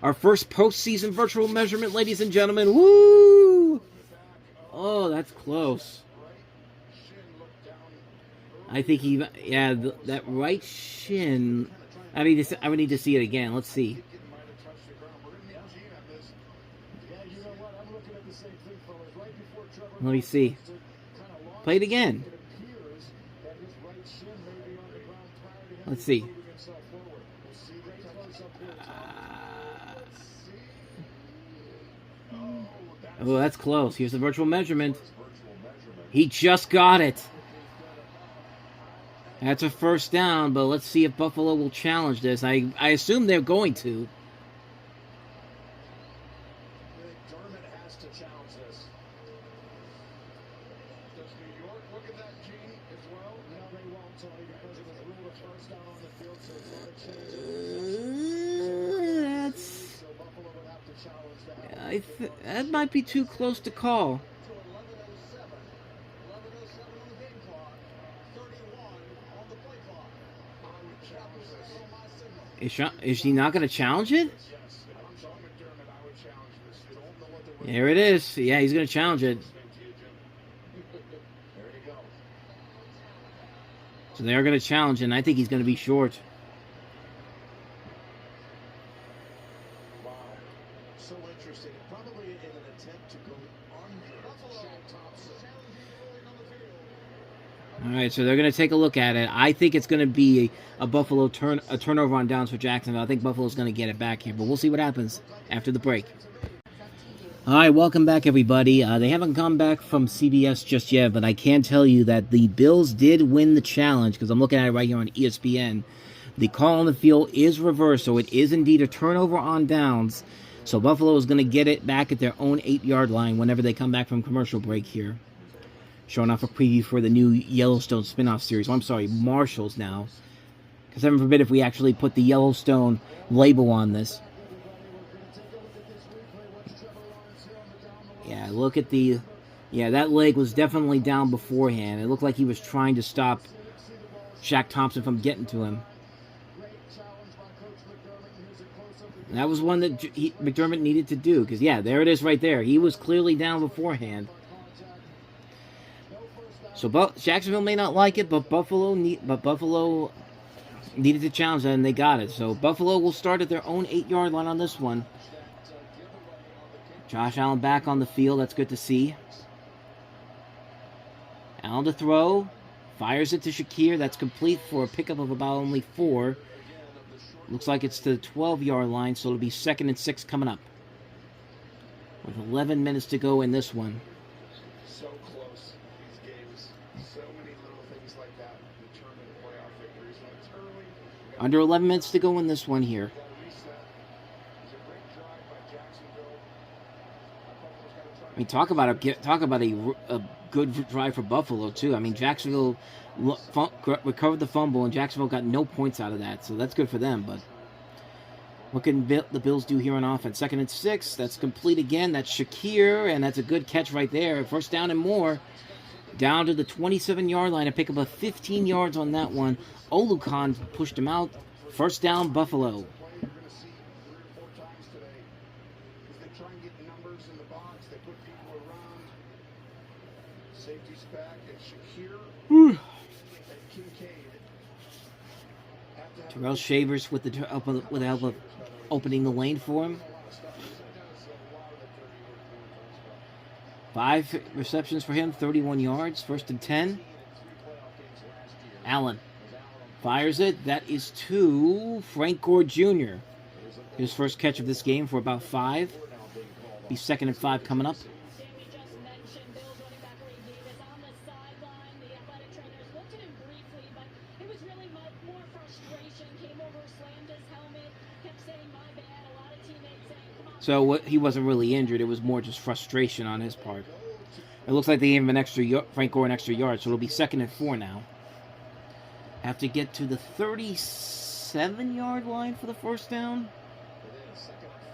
Speaker 1: Our first postseason virtual measurement, ladies and gentlemen. Woo! Oh, that's close. I think that right shin. I would need to see it again. Let's see. Let me see. Play it again. Let's see. Oh, that's close. Here's the virtual measurement. He just got it. That's a first down, but let's see if Buffalo will challenge this. I assume they're going to.
Speaker 3: McDermott has to challenge this. Does New York look at that, Gene, as well? No, they won't, Tony, because it was ruled a first down on the field, so it's not a change. So Buffalo would have to challenge that.
Speaker 1: That might be too close to call.
Speaker 3: To 11:07. 11:07 on the game clock. 31 on the play clock. I would challenge this.
Speaker 1: Is she not going to challenge it?
Speaker 3: Yes, if I'm Sean McDermott, I would challenge this. You don't know what the
Speaker 1: There it is. Yeah, he's going to challenge it.
Speaker 3: There you go.
Speaker 1: So they're going to challenge it, and I think he's going to be short.
Speaker 3: Wow. So interesting. Probably in an attempt to go under Shaq Thompson.
Speaker 1: All right, so they're going to take a look at it. I think it's going to be a Buffalo turnover on downs for Jacksonville. I think Buffalo's going to get it back here, but we'll see what happens after the break. All right, welcome back, everybody. They haven't come back from CBS just yet, but I can tell you that the Bills did win the challenge because I'm looking at it right here on ESPN. The call on the field is reversed, so it is indeed a turnover on downs. So Buffalo is going to get it back at their own 8-yard line whenever they come back from commercial break here. Showing off a preview for the new Yellowstone spin-off series. Well, I'm sorry, Marshals now. Because heaven forbid if we actually put the Yellowstone label on this. Yeah, look at the... Yeah, that leg was definitely down beforehand. It looked like he was trying to stop Shaq Thompson from getting to him. And that was one that McDermott needed to do. Because, yeah, there it is right there. He was clearly down beforehand. So Jacksonville may not like it, but Buffalo needed to challenge that, and they got it. So Buffalo will start at their own 8-yard line on this one. Josh Allen back on the field. That's good to see. Allen to throw. Fires it to Shakir. That's complete for a pickup of about only 4. Looks like it's to the 12-yard line, so it'll be 2nd and 6 coming up. With 11 minutes to go in this one.
Speaker 3: So close, these games. So many little things like that determine playoff victories when it's early.
Speaker 1: Under 11 minutes to go in this one here.
Speaker 3: Got to reset. It's a great drive by Jacksonville.
Speaker 1: I mean, talk about a good drive for Buffalo too. I mean, Jacksonville recovered the fumble, and Jacksonville got no points out of that, so that's good for them. But what can the Bills do here on offense? 2nd and 6. That's complete again. That's Shakir, and that's a good catch right there. First down and more. Down to the 27-yard line. A pick up of 15 yards on that one. Olukan pushed him out. First down, Buffalo.
Speaker 3: You're going to see 3 or 4 times today. As they try and get numbers in the box, they put people around. Safety's back, and Shakir and Kincaid.
Speaker 1: Terrell Shavers with the help of opening the lane for him. 5 receptions for him, 31 yards, 1st and 10. Allen fires it. That is to Frank Gore Jr. His first catch of this game for about 5. Be 2nd and 5 coming up. So he wasn't really injured. It was more just frustration on his part. It looks like they gave him Frank Gore an extra yard, so it'll be 2nd and 4 now. Have to get to the 37-yard line for the first down.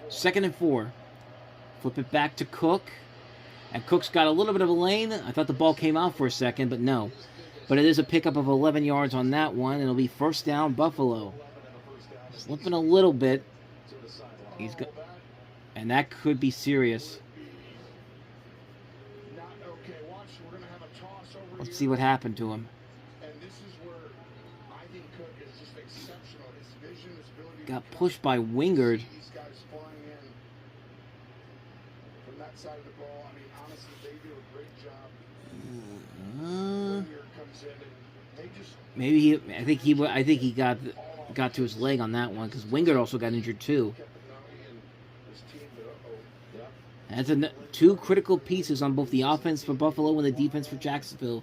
Speaker 1: 2nd and 4. Flip it back to Cook. And Cook's got a little bit of a lane. I thought the ball came out for a second, but no. But it is a pickup of 11 yards on that one, and it'll be first down, Buffalo. Slipping a little bit. And that could be serious. Let's see what happened to him. Got pushed by Wingard. Maybe I think he got to his leg on that one because Wingard also got injured too. That's 2 critical pieces on both the offense for Buffalo and the defense for Jacksonville.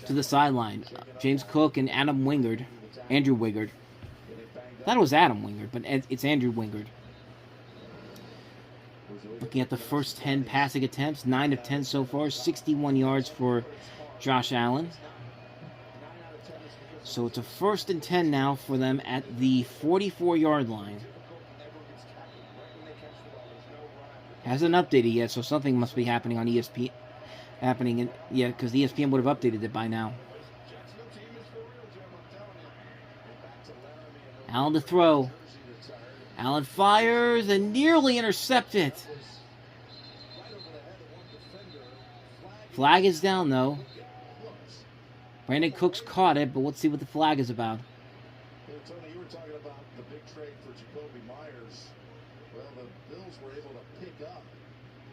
Speaker 1: to the sideline. James Cook and Andrew Wingard. I thought it was Adam Wingard, but it's Andrew Wingard. Looking at the first 10 passing attempts, 9 of 10 so far, 61 yards for Josh Allen. So it's a 1st and 10 now for them at the 44-yard line. Hasn't updated yet, so something must be happening on ESPN. Because ESPN would have updated it by now. Allen to throw. Allen fires and nearly intercepted. Flag is down, though. Brandon Cooks caught it, but let's see what the flag is about.
Speaker 3: Tony, you were talking about the big trade for Jacoby Myers. Well, the Bills were able to pick up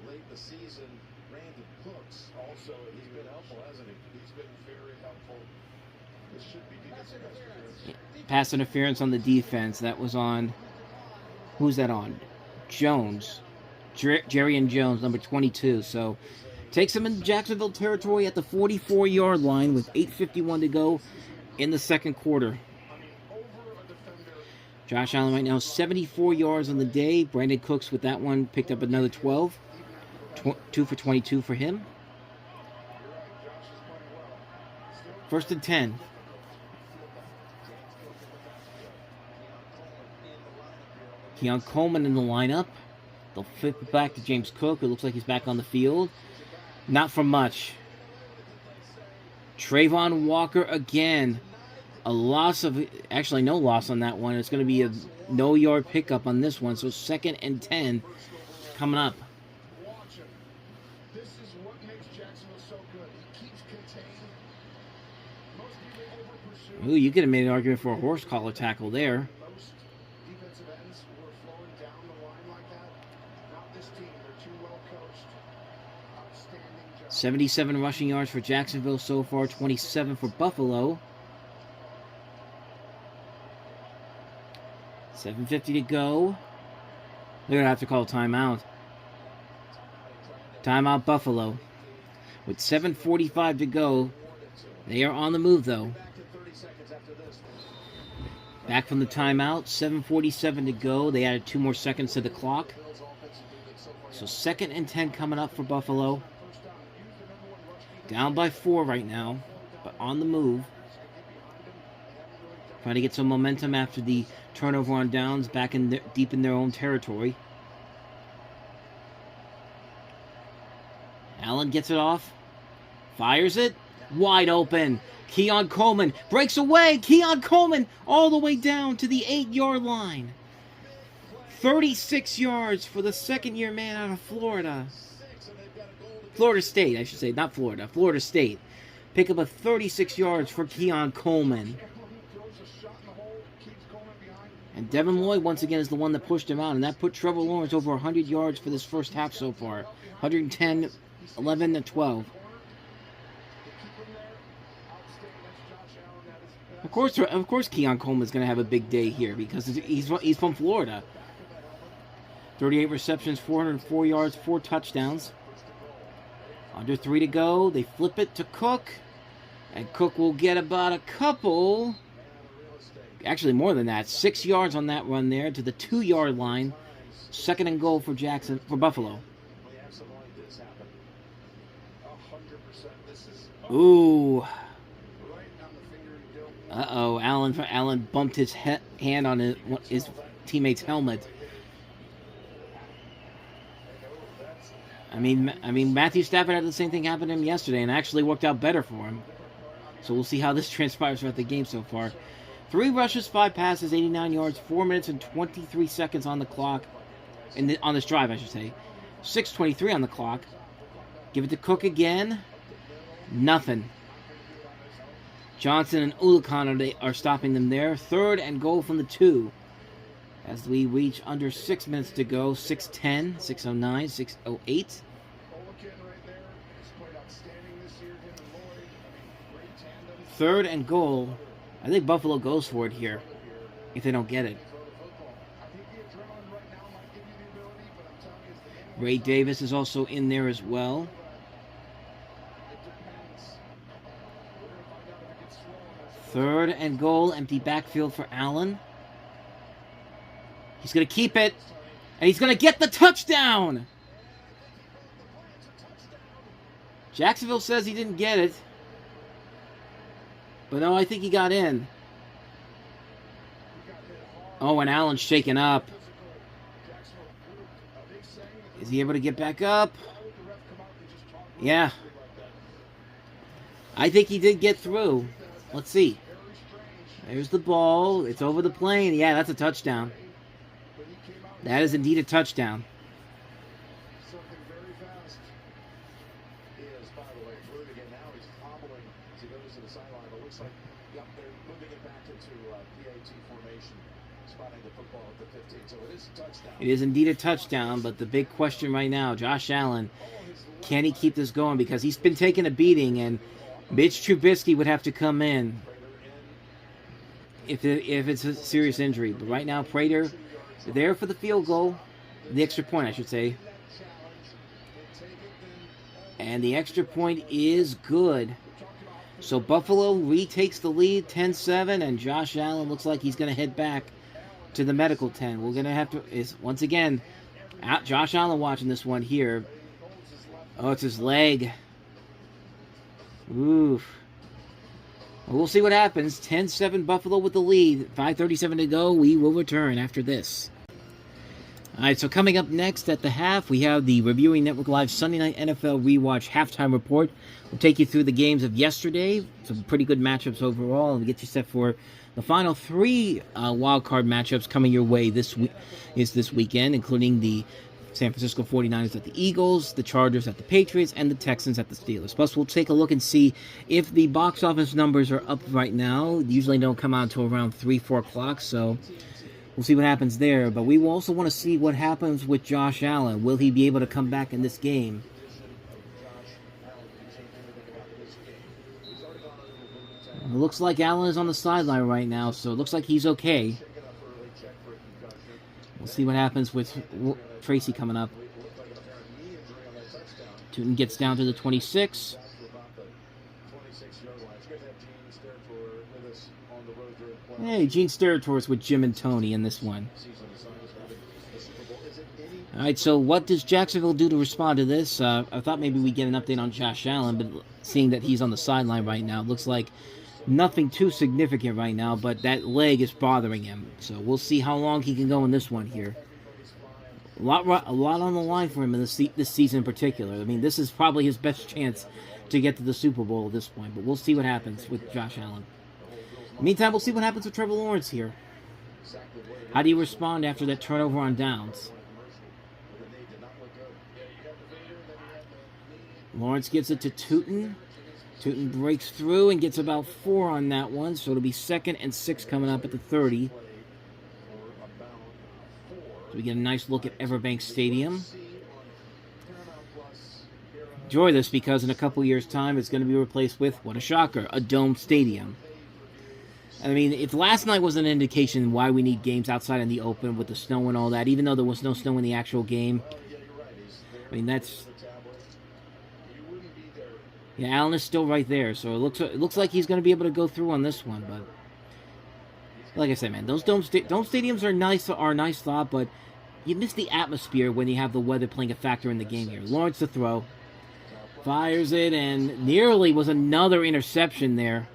Speaker 3: late in the season Brandon Cooks. Also, he's been helpful, hasn't he? He's been very helpful. This should be defensive interference.
Speaker 1: Pass interference on the defense. That was on... Who's that on? Jones. Jerry and Jones, number 22. So, takes him in Jacksonville territory at the 44-yard line with 8:51 to go in the second quarter. Josh Allen right now 74 yards on the day. Brandon Cooks with that one picked up another 12. 2 for 22 for him. 1st and 10. Keon Coleman in the lineup. They'll flip it back to James Cook. It looks like he's back on the field. Not for much. Trayvon Walker again. A loss of... Actually, no loss on that one. It's going to be a no-yard pickup on this one. So 2nd and 10 coming up.
Speaker 3: This is what makes Jacksonville so good. He keeps contained. Most people over pursue.
Speaker 1: Ooh, you could have made an argument for a horse collar tackle there.
Speaker 3: Most defensive ends were flowing down the line like that. Not this team. They're too well coached. Outstanding job.
Speaker 1: 77 rushing yards for Jacksonville so far. 27 for Buffalo. 7:50 to go. They're going to have to call timeout. Timeout Buffalo. With 7:45 to go. They are on the move, though. Back from the timeout. 7:47 to go. They added 2 more seconds to the clock. So 2nd and 10 coming up for Buffalo. Down by 4 right now, but on the move. Trying to get some momentum after the turnover on downs back in deep in their own territory. Allen gets it off. Fires it. Wide open. Keon Coleman breaks away. Keon Coleman all the way down to the 8-yard line. 36 yards for the second-year man out of Florida. Florida State, I should say. Not Florida. Florida State. Pick up a 36 yards for Keon Coleman. And Devin Lloyd, once again, is the one that pushed him out. And that put Trevor Lawrence over 100 yards for this first half so far. 110, 11 to 12. Of course, Keon Coleman is going to have a big day here because he's from Florida. 38 receptions, 404 yards, 4 touchdowns. Under 3 to go. They flip it to Cook. And Cook will get about a couple... Actually, more than that. 6 yards on that run there to the 2-yard line. 2nd and goal for Buffalo. Ooh. Uh-oh. Allen bumped his hand on his teammate's helmet. I mean, Matthew Stafford had the same thing happen to him yesterday and actually worked out better for him. So we'll see how this transpires throughout the game so far. 3 rushes, 5 passes, 89 yards, 4 minutes and 23 seconds on the clock. On this drive, I should say. 6:23 on the clock. Give it to Cook again. Nothing. Johnson and Ulukan are stopping them there. 3rd and goal from the 2. As we reach under 6 minutes to go. 6:10, 6:09, 6:08. 3rd and goal. I think Buffalo goes for it here, if they don't get it. Ray Davis is also in there as well. Third and goal, empty backfield for Allen. He's going to keep it, and he's going to get the touchdown. Jacksonville says he didn't get it. But no, I think he got in. Oh, and Allen's shaken up. Is he able to get back up? Yeah. I think he did get through. Let's see. There's the ball. It's over the plane. Yeah, that's a touchdown. That is indeed a touchdown.
Speaker 3: Something very fast. He is, by the way, moving it now. He's hobbling as he goes to the sideline. It looks like, yep, they're moving it back into PAT formation, spotting the football at the 15. So it is a touchdown.
Speaker 1: It is indeed a touchdown, but the big question right now, Josh Allen, can he keep this going? Because he's been taking a beating, and Mitch Trubisky would have to come in if it's a serious injury. But right now, Prater there for the field goal, the extra point, I should say. And the extra point is good. So Buffalo retakes the lead, 10-7, and Josh Allen looks like he's going to head back to the medical tent. We're going to have to, once again, Josh Allen watching this one here. Oh, it's his leg. Oof. Well, we'll see what happens. 10-7 Buffalo with the lead. 5:37 to go. We will return after this. All right, so coming up next at the half, we have the Reviewing Network Live Sunday Night NFL Rewatch Halftime Report. We'll take you through the games of yesterday. Some pretty good matchups overall, and get you set for the final three wild card matchups coming your way this weekend, including the San Francisco 49ers at the Eagles, the Chargers at the Patriots, and the Texans at the Steelers. Plus, we'll take a look and see if the box office numbers are up right now. They usually don't come out until around 3, 4 o'clock, so we'll see what happens there. But we will also want to see what happens with Josh Allen. Will he be able to come back in this game? It looks like Allen is on the sideline right now, so it looks like he's okay. We'll see what happens with Tracy coming up. Tootin gets down to the 26. Hey, Gene Steratore with Jim and Tony in this one. All right, so what does Jacksonville do to respond to this? I thought maybe we'd get an update on Josh Allen, but seeing that he's on the sideline right now, it looks like nothing too significant right now, but that leg is bothering him. So we'll see how long he can go in this one here. A lot on the line for him in this season in particular. I mean, this is probably his best chance to get to the Super Bowl at this point, but we'll see what happens with Josh Allen. Meantime, we'll see what happens with Trevor Lawrence here. How do you respond after that turnover on downs? Lawrence gives it to Tootin. Tootin breaks through and gets about 4 on that one, so it'll be 2nd and 6 coming up at the 30. So we get a nice look at Everbank Stadium. Enjoy this because in a couple years' time, it's going to be replaced with, what a shocker, a dome stadium. I mean, if last night was an indication why we need games outside in the open with the snow and all that, even though there was no snow in the actual game, I mean, that's... Yeah, Allen is still right there, so it looks like he's going to be able to go through on this one, but... Like I said, man, those dome stadiums are a nice thought, but you miss the atmosphere when you have the weather playing a factor in the game here. Lawrence to throw. Fires it, and nearly was another interception there.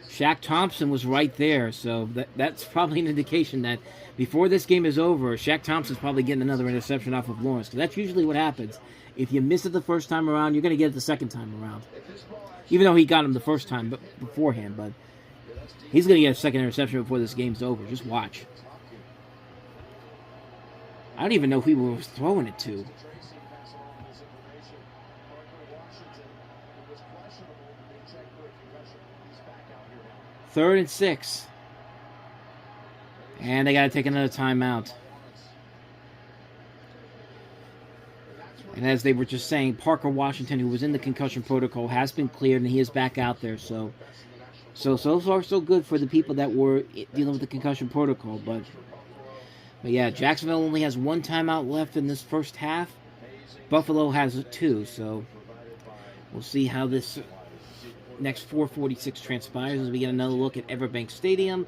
Speaker 1: Shaq Thompson was right there, so that's probably an indication that before this game is over, Shaq Thompson's probably getting another interception off of Lawrence, because that's usually what happens. If you miss it the first time around, you're going to get it the second time around. Even though he got him the first time beforehand, but he's going to get a second interception before this game's over. Just watch. I don't even know who he was throwing it to. Third and 6. And they got to take another timeout. And as they were just saying, Parker Washington, who was in the concussion protocol, has been cleared, and he is back out there. So far, so good for the people that were dealing with the concussion protocol. But yeah, Jacksonville only has one timeout left in this first half. Buffalo has it too, so we'll see how this next 4:46 transpires as we get another look at Everbank Stadium.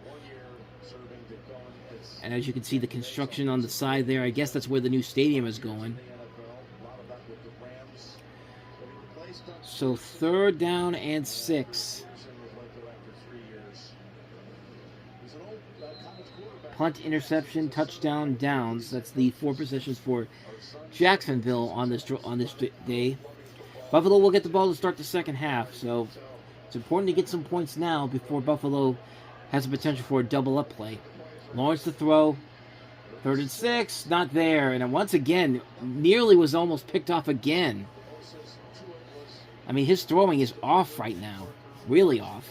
Speaker 1: And as you can see, the construction on the side there, I guess that's where the new stadium is going. So 3rd down and 6. Punt, interception, touchdown, downs. That's the 4 possessions for Jacksonville on this day. Buffalo will get the ball to start the second half, so it's important to get some points now before Buffalo has the potential for a double-up play. Lawrence to throw. 3rd and 6, not there. And once again, nearly was almost picked off again. I mean, his throwing is off right now. Really off.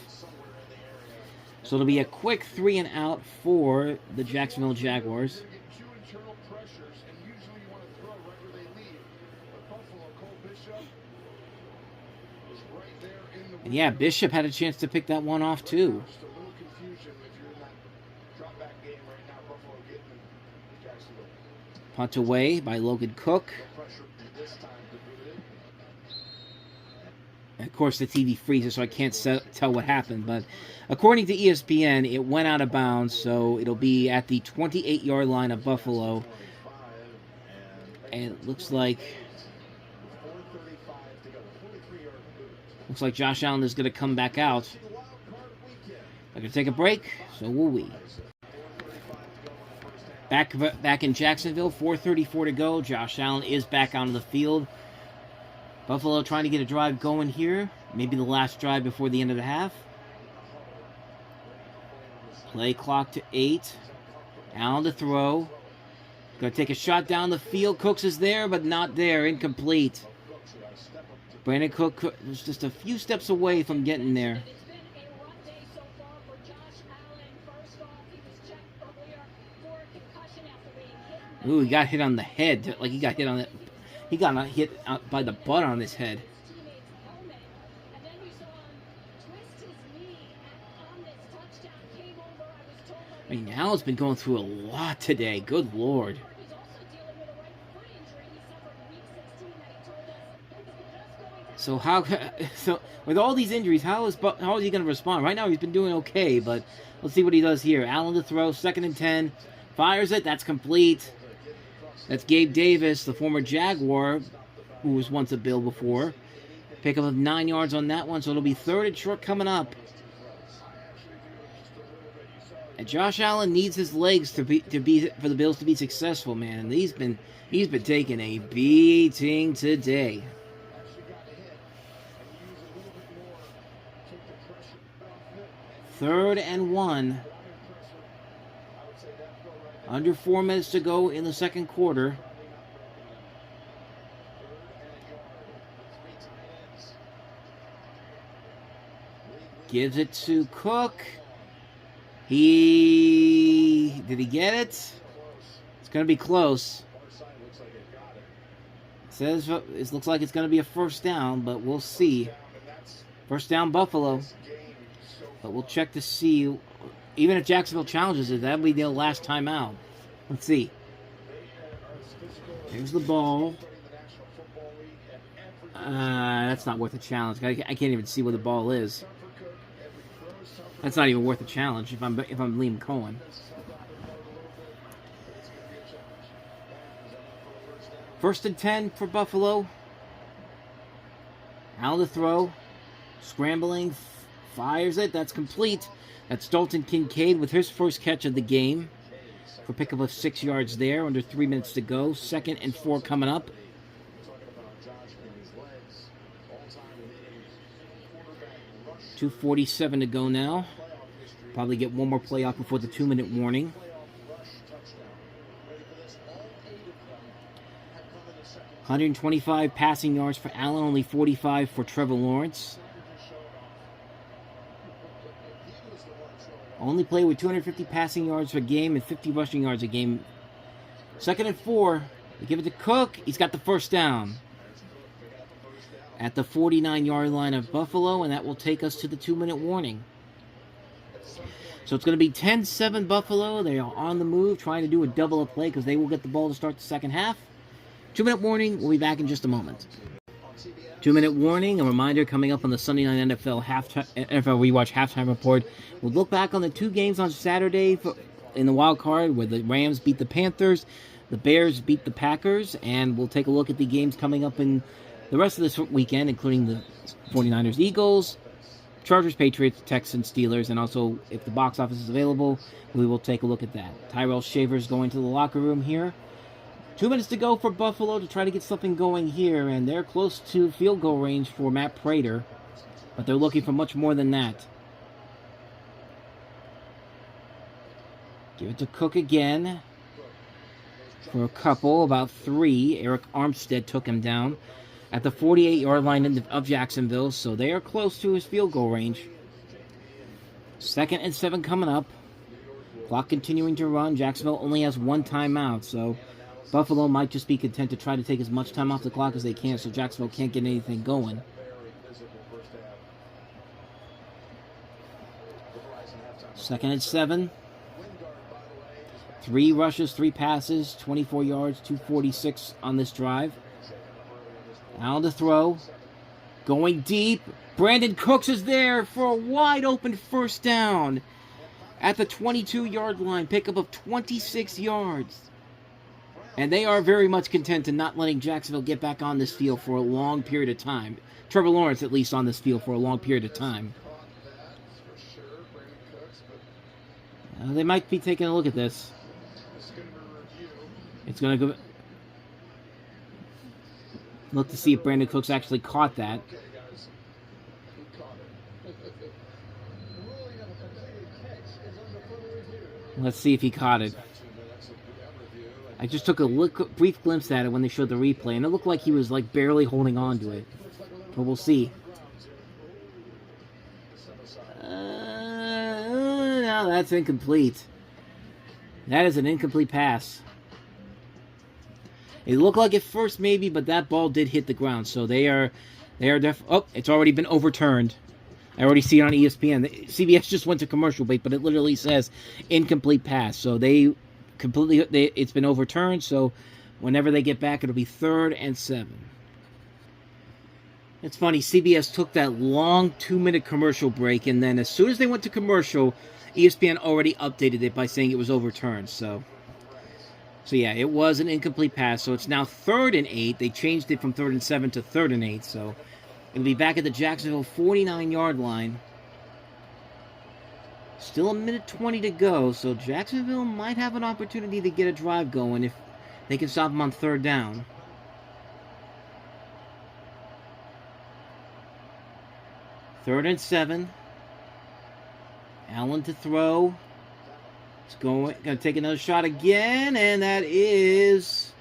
Speaker 1: So it'll be a quick 3 and out for the Jacksonville Jaguars. And yeah, Bishop had a chance to pick that one off too. Punt away by Logan Cook. Of course, the TV freezes, so I can't tell what happened. But according to ESPN, it went out of bounds, so it'll be at the 28-yard line of Buffalo. And it looks like Josh Allen is going to come back out. They're going to take a break, so will we. Back in Jacksonville, 4:34 to go. Josh Allen is back onto the field. Buffalo trying to get a drive going here. Maybe the last drive before the end of the half. Play clock to 8. Allen to throw. Going to take a shot down the field. Cooks is there, but not there. Incomplete. Brandon Cook was just a few steps away from getting there. Ooh, he got hit on the head. Like he got hit on it. He got hit by the butt on his head. I mean, Allen's been going through a lot today. Good Lord. So with all these injuries, how is he going to respond? Right now, he's been doing okay, but let's see what he does here. Allen to throw, 2nd and 10, fires it. That's complete. That's Gabe Davis, the former Jaguar, who was once a Bill before. Pickup of 9 yards on that one, so it'll be 3rd and short coming up. And Josh Allen needs his legs to be for the Bills to be successful, man. And he's been taking a beating today. Third and 1. Under 4 minutes to go in the second quarter. Gives it to Cook. Did he get it? It's going to be close. It looks like it's going to be a first down, but we'll see. First down, Buffalo. But we'll check to see. Even if Jacksonville challenges it, that'll be their last time out. Let's see. There's the ball. That's not worth a challenge. I can't even see where the ball is. That's not even worth a challenge if I'm Liam Cohen. First and 10 for Buffalo. Allen to throw. Scrambling. Fires it. That's complete. That's Dalton Kincaid with his first catch of the game. For pickup of 6 yards there. Under 3 minutes to go. 2nd and 4 coming up. 2:47 to go now. Probably get one more play off before the 2-minute warning. $125 passing yards for Allen, only 45 for Trevor Lawrence. Only play with 250 passing yards per game and 50 rushing yards a game. 2nd and 4. They give it to Cook. He's got the first down. At the 49-yard line of Buffalo, and that will take us to the 2-minute warning. So it's going to be 10-7 Buffalo. They are on the move, trying to do a double-up play because they will get the ball to start the second half. 2-minute warning. We'll be back in just a moment. 2-minute warning. A reminder coming up on the Sunday Night NFL Rewatch halftime report. We'll look back on the 2 games on Saturday in the wild card where the Rams beat the Panthers, the Bears beat the Packers, and we'll take a look at the games coming up in the rest of this weekend, including the 49ers, Eagles, Chargers, Patriots, Texans, Steelers, and also, if the box office is available, we will take a look at that. Tyrell Shavers going to the locker room here. 2 minutes to go for Buffalo to try to get something going here, and they're close to field goal range for Matt Prater, but they're looking for much more than that. Give it to Cook again for a couple, about 3. Eric Armstead took him down at the 48-yard line of Jacksonville, so they are close to his field goal range. 2nd and 7 coming up. Clock continuing to run. Jacksonville only has 1 timeout, so Buffalo might just be content to try to take as much time off the clock as they can so Jacksonville can't get anything going. 2nd and 7. 3 rushes, 3 passes, 24 yards, 246 on this drive. Now to throw. Going deep. Brandon Cooks is there for a wide open first down at the 22-yard line. Pickup of 26 yards. And they are very much content in not letting Jacksonville get back on this field for a long period of time. Trevor Lawrence, at least, on this field for a long period of time. They might be taking a look at this. It's going to go... Look to see if Brandon Cooks actually caught that. Let's see if he caught it. I just took a brief glimpse at it when they showed the replay, and it looked like he was like barely holding on to it. But we'll see. No, that's incomplete. That is an incomplete pass. It looked like at first maybe, but that ball did hit the ground. So they are oh, it's already been overturned. I already see it on ESPN. CBS just went to commercial break, but it literally says incomplete pass. So it's been overturned. So whenever they get back, it'll be 3rd and 7. It's funny, CBS took that long 2-minute commercial break, and then as soon as they went to commercial, ESPN already updated it by saying it was overturned. So yeah, it was an incomplete pass. So it's now 3rd and 8. They changed it from 3rd and 7 to 3rd and 8. So it'll be back at the Jacksonville 49-yard line. Still 1:20 to go. So Jacksonville might have an opportunity to get a drive going if they can stop them on 3rd down. Third and 7. Allen to throw. It's going to take another shot again, and that is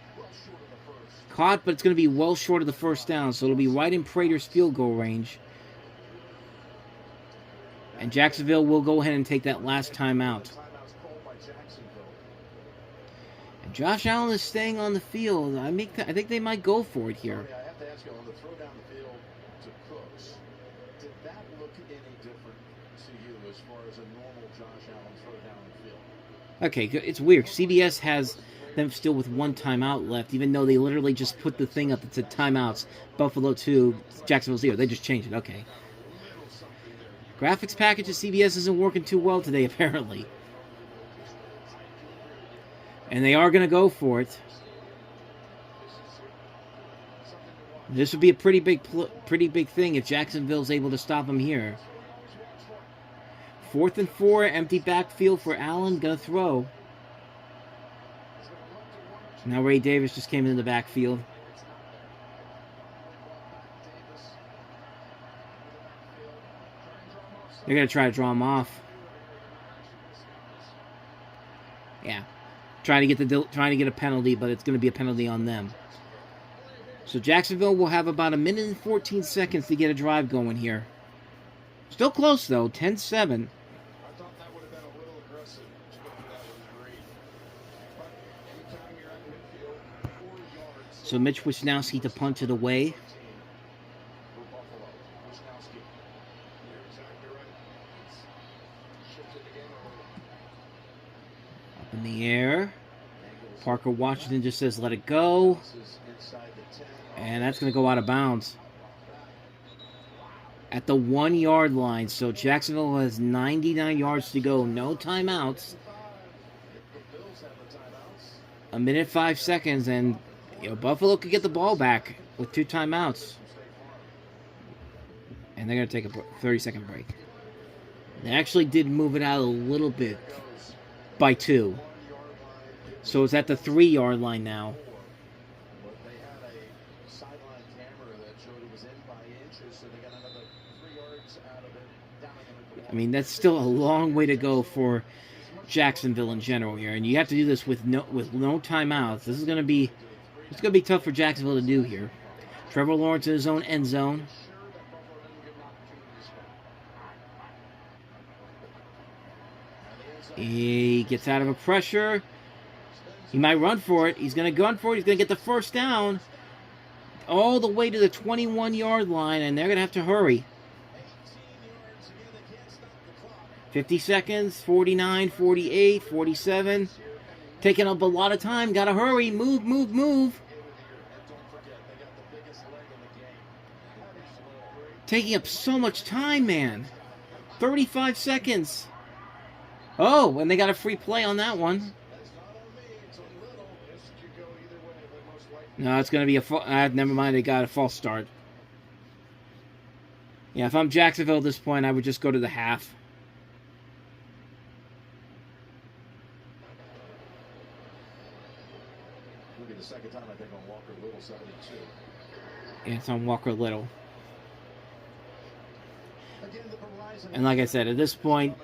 Speaker 1: caught, but it's going to be well short of the first down, so it'll be right in Prater's field goal range. And Jacksonville will go ahead and take that last timeout. And Josh Allen is staying on the field. I think they might go for it here.
Speaker 3: I have to ask you, on the throw down the field to Cooks, did that look any different to you as far as a normal Josh Allen throw down the field?
Speaker 1: Okay, it's weird. CBS has them still with 1 timeout left, even though they literally just put the thing up that said timeouts. Buffalo 2, Jacksonville 0. They just changed it. Okay. Graphics package at CBS isn't working too well today, apparently. And they are going to go for it. This would be a pretty big thing if Jacksonville's able to stop them here. 4th and 4, empty backfield for Allen, gonna throw. Now Ray Davis just came into the backfield. They're gonna try to draw him off. Yeah, trying to get a penalty, but it's gonna be a penalty on them. So Jacksonville will have about 1 minute and 14 seconds to get a drive going here. Still close though, 10-7. So Mitch Wisnowski to punt it away. Up in the air. Parker Washington just says, let it go. And that's going to go out of bounds at the 1 yard line. So Jacksonville has 99 yards to go. No timeouts. A minute 5 seconds, and Buffalo could get the ball back with 2 timeouts. And they're going to take a 30-second break. They actually did move it out a little bit by 2. So it's at the 3 yard line now. I mean, that's still a long way to go for Jacksonville in general here, and you have to do this with no timeouts. This is going to be tough for Jacksonville to do here. Trevor Lawrence in his own end zone. He gets out of a pressure. He might run for it. He's going to gun for it. He's going to get the first down all the way to the 21 yard line, and they're going to have to hurry. 50 seconds, 49, 48, 47. Taking up a lot of time. Got to hurry. Move, move, move. Taking up so much time, man. 35 seconds. Oh, and they got a free play on that one. No, it's going to be a never mind, they got a false start. Yeah, if I'm Jacksonville at this point, I would just go to the half.
Speaker 3: Look at the second time, I think, on Walker Little, 72.
Speaker 1: Yeah, it's on Walker Little. And like I said, at this point,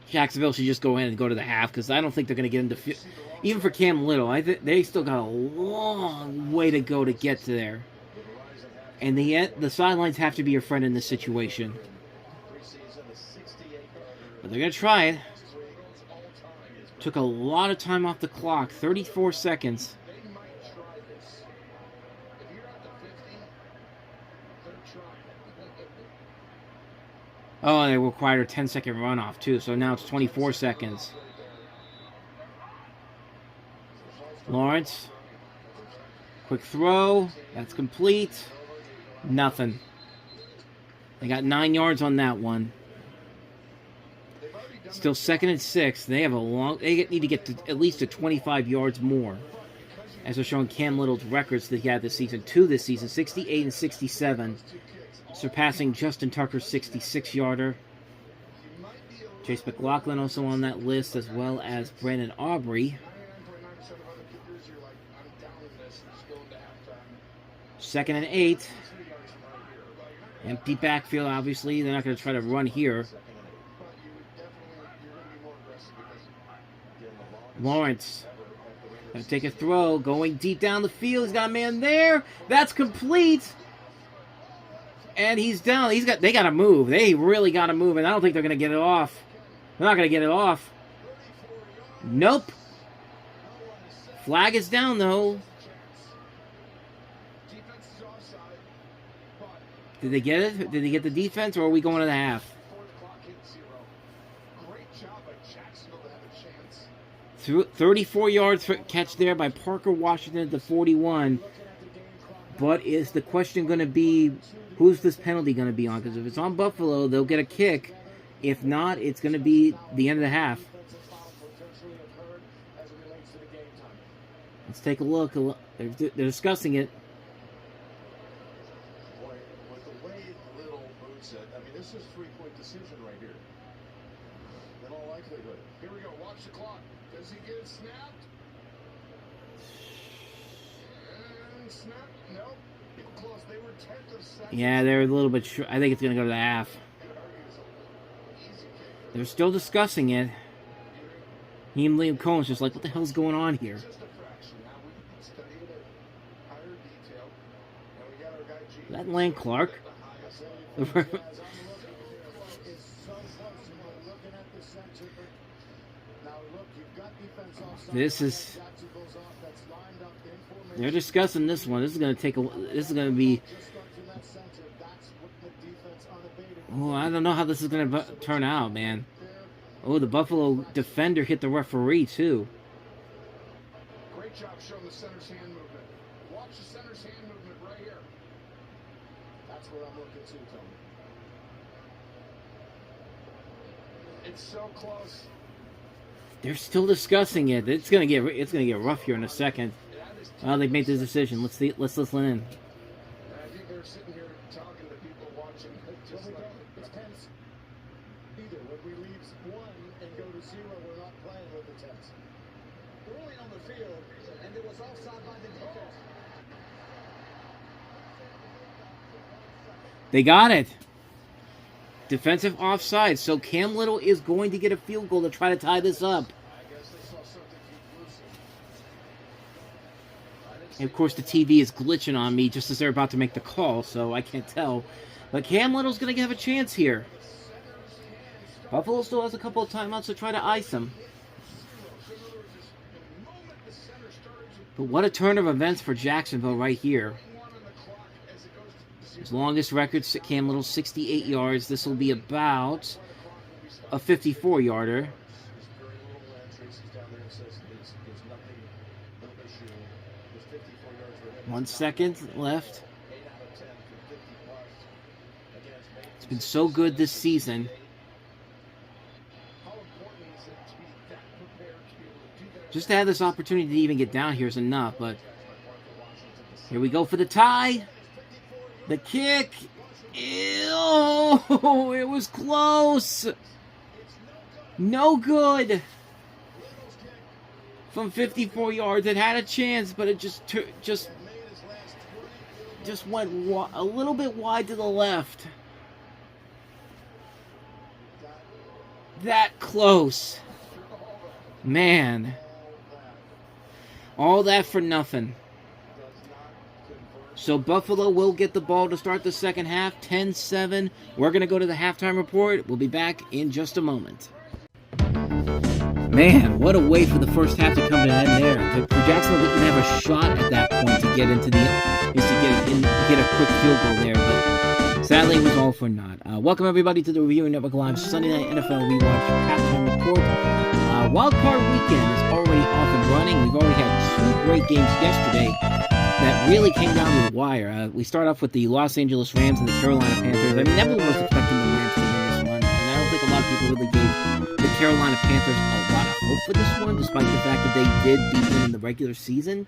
Speaker 1: Jacksonville should just go in and go to the half, because I don't think they're going to get into... Even for Cam Little, I think they still got a long way to go to get to there. And the sidelines have to be your friend in this situation. But they're going to try it. Took a lot of time off the clock. 34 seconds. Oh, and they required a 10-second runoff, too. So now it's 24 seconds. Lawrence. Quick throw. That's complete. Nothing. They got 9 yards on that one. Still 2nd and 6. They have they need to get to at least to 25 yards more. As they're showing Cam Little's records that he had this season. 2 this season. 68 and 67. Surpassing Justin Tucker's 66-yarder. Chase McLaughlin also on that list, as well as Brandon Aubrey. 2nd and 8. Empty backfield, obviously. They're not going to try to run here. Lawrence. Going to take a throw. Going deep down the field. He's got a man there. That's complete. And he's down. They got to move. They really got to move. And I don't think they're going to get it off. They're not going to get it off. Nope. Flag is down, though. Did they get it? Did they get the defense, or are we going to the half? 34 yards for catch there by Parker Washington at the 41. But is the question going to be, who's this penalty going to be on? Because if it's on Buffalo, they'll get a kick. If not, it's going to be the end of the half. Let's take a look. They're discussing it.
Speaker 3: This is 3-point decision right here. In all likelihood. Here we go. Watch the clock. Does he get it snapped? And snapped? Nope. Close. They were 10th of second.
Speaker 1: Yeah, they're a little bit short. I think it's going to go to the half. They're still discussing it. He and Liam Cohen's just like, what the hell's going on here? Is that Lane Clark? This is... They're discussing this one. This is going to take a... This is going to be... Oh, I don't know how this is going to turn out, man. Oh, the Buffalo defender hit the referee, too.
Speaker 3: great job showing the center's hand movement. Watch the center's hand movement right here. That's where I'm looking too, Tony. It's so close.
Speaker 1: They're still discussing it. It's gonna get rough here in a second. Oh, they've made the decision. Let's listen in.
Speaker 3: I think they're sitting here talking to people watching. Just like, it's tense. Either when we leave 1 and go to 0, we're not playing with the tense. Ruling on the field, and it was offside by the defense.
Speaker 1: They got it. Defensive offside. So Cam Little is going to get a field goal to try to tie this up.
Speaker 3: I guess they saw something conclusive.
Speaker 1: And of course, the TV is glitching on me just as they're about to make the call, so I can't tell. But Cam Little's going to have a chance here. Buffalo still has a couple of timeouts to try to ice him. But what a turn of events for Jacksonville right here. His longest record, Cam Little, 68 yards. This will be about a 54-yarder. 1 second left. It's been so good this season. Just to have this opportunity to even get down here is enough, but here we go for the tie. The kick. Ew, it was close. No good. From 54 yards, it had a chance, but it just went a little bit wide to the left. That close. Man. All that for nothing. So Buffalo will get the ball to start the second half, 10-7. We're going to go to the halftime report. We'll be back in just a moment. Man, what a way for the first half to come to an end there. For Jacksonville didn't have a shot at that point to get into get a quick field goal there, but sadly it was all for naught. Welcome everybody to the Reviewing Network Live Sunday Night NFL Rewatch halftime report. Wild Card Weekend is already off and running. We've already had 2 great games yesterday that really came down to the wire. We start off with the Los Angeles Rams and the Carolina Panthers. I mean, everyone was expecting the Rams to win this one, and I don't think a lot of people really gave the Carolina Panthers a lot of hope for this one, despite the fact that they did beat them in the regular season.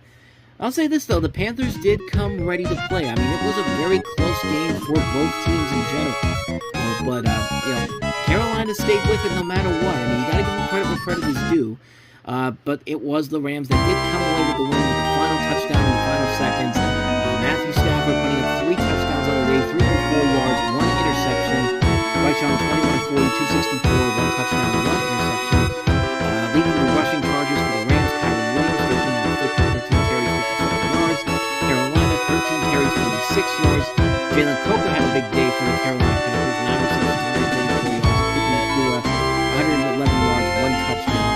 Speaker 1: I'll say this, though. The Panthers did come ready to play. I mean, it was a very close game for both teams in general. But Carolina stayed with it no matter what. I mean, you got to give them credit where credit is due. But it was the Rams that did come away with the win with the final touchdown in the final seconds. Matthew Stafford putting up 3 touchdowns on the day, 304 yards, 1 interception. Bryce Young, 21 40, 264, 1 touchdown, 1 interception. Leading the rushing charges for the Rams, Kyron Williams, 13 carries, 57 yards. Carolina, 13 carries, 46 yards. Jalen Coker had a big day for the Carolina Panthers, 9 receptions, 134 yards. Ethan Nakua, 111 yards, 1 touchdown.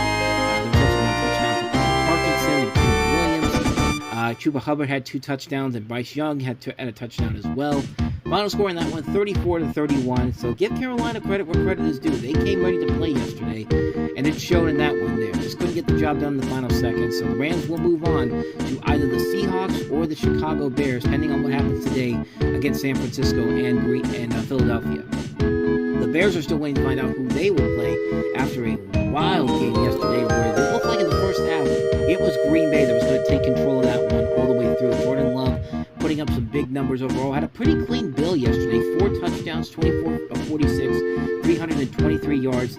Speaker 1: Chuba Hubbard had 2 touchdowns, and Bryce Young had a touchdown as well. Final score in that one, 34-31. So give Carolina credit where credit is due. They came ready to play yesterday, and it showed in that one there. Just couldn't get the job done in the final seconds. So the Rams will move on to either the Seahawks or the Chicago Bears, depending on what happens today against San Francisco and Philadelphia. The Bears are still waiting to find out who they will play after a wild game yesterday where they looked like in the first half it was Green Bay that was going to take control of that one all the way through. Jordan Love putting up some big numbers overall. Had a pretty clean bill yesterday. 4 touchdowns, 24 of 46, 323 yards.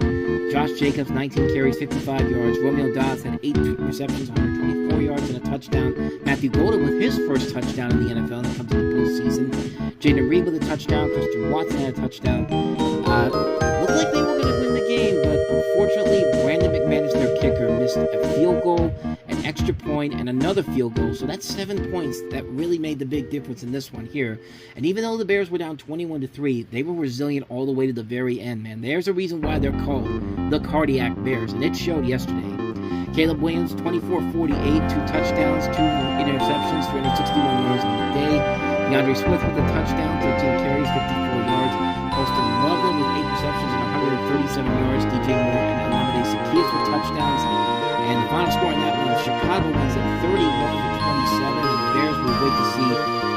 Speaker 1: Josh Jacobs, 19 carries, 55 yards. Romeo Doubs had 8 receptions, 124 yards and a touchdown. Matthew Golden with his first touchdown in the NFL when it comes to the postseason. Jaden Reed with a touchdown. Christian Watson had a touchdown. Looked like they were going to win the game, but unfortunately, Brandon McManus, their kicker, missed a field goal, an extra point, and another field goal. So that's 7 points that really made the big difference in this one here. And even though the Bears were down 21-3, they were resilient all the way to the very end, man. There's a reason why they're called the Cardiac Bears, and it showed yesterday. Caleb Williams, 24-48, 2 touchdowns, 2 interceptions, 361 yards on the day. DeAndre Swift with a touchdown, 13 carries, 54 yards. Austin Loveland with 8 receptions and 137 yards. DJ Moore and Alameda Zaccheaus with touchdowns. And the final score in that one, Chicago wins at 31-27, and the Bears will wait to see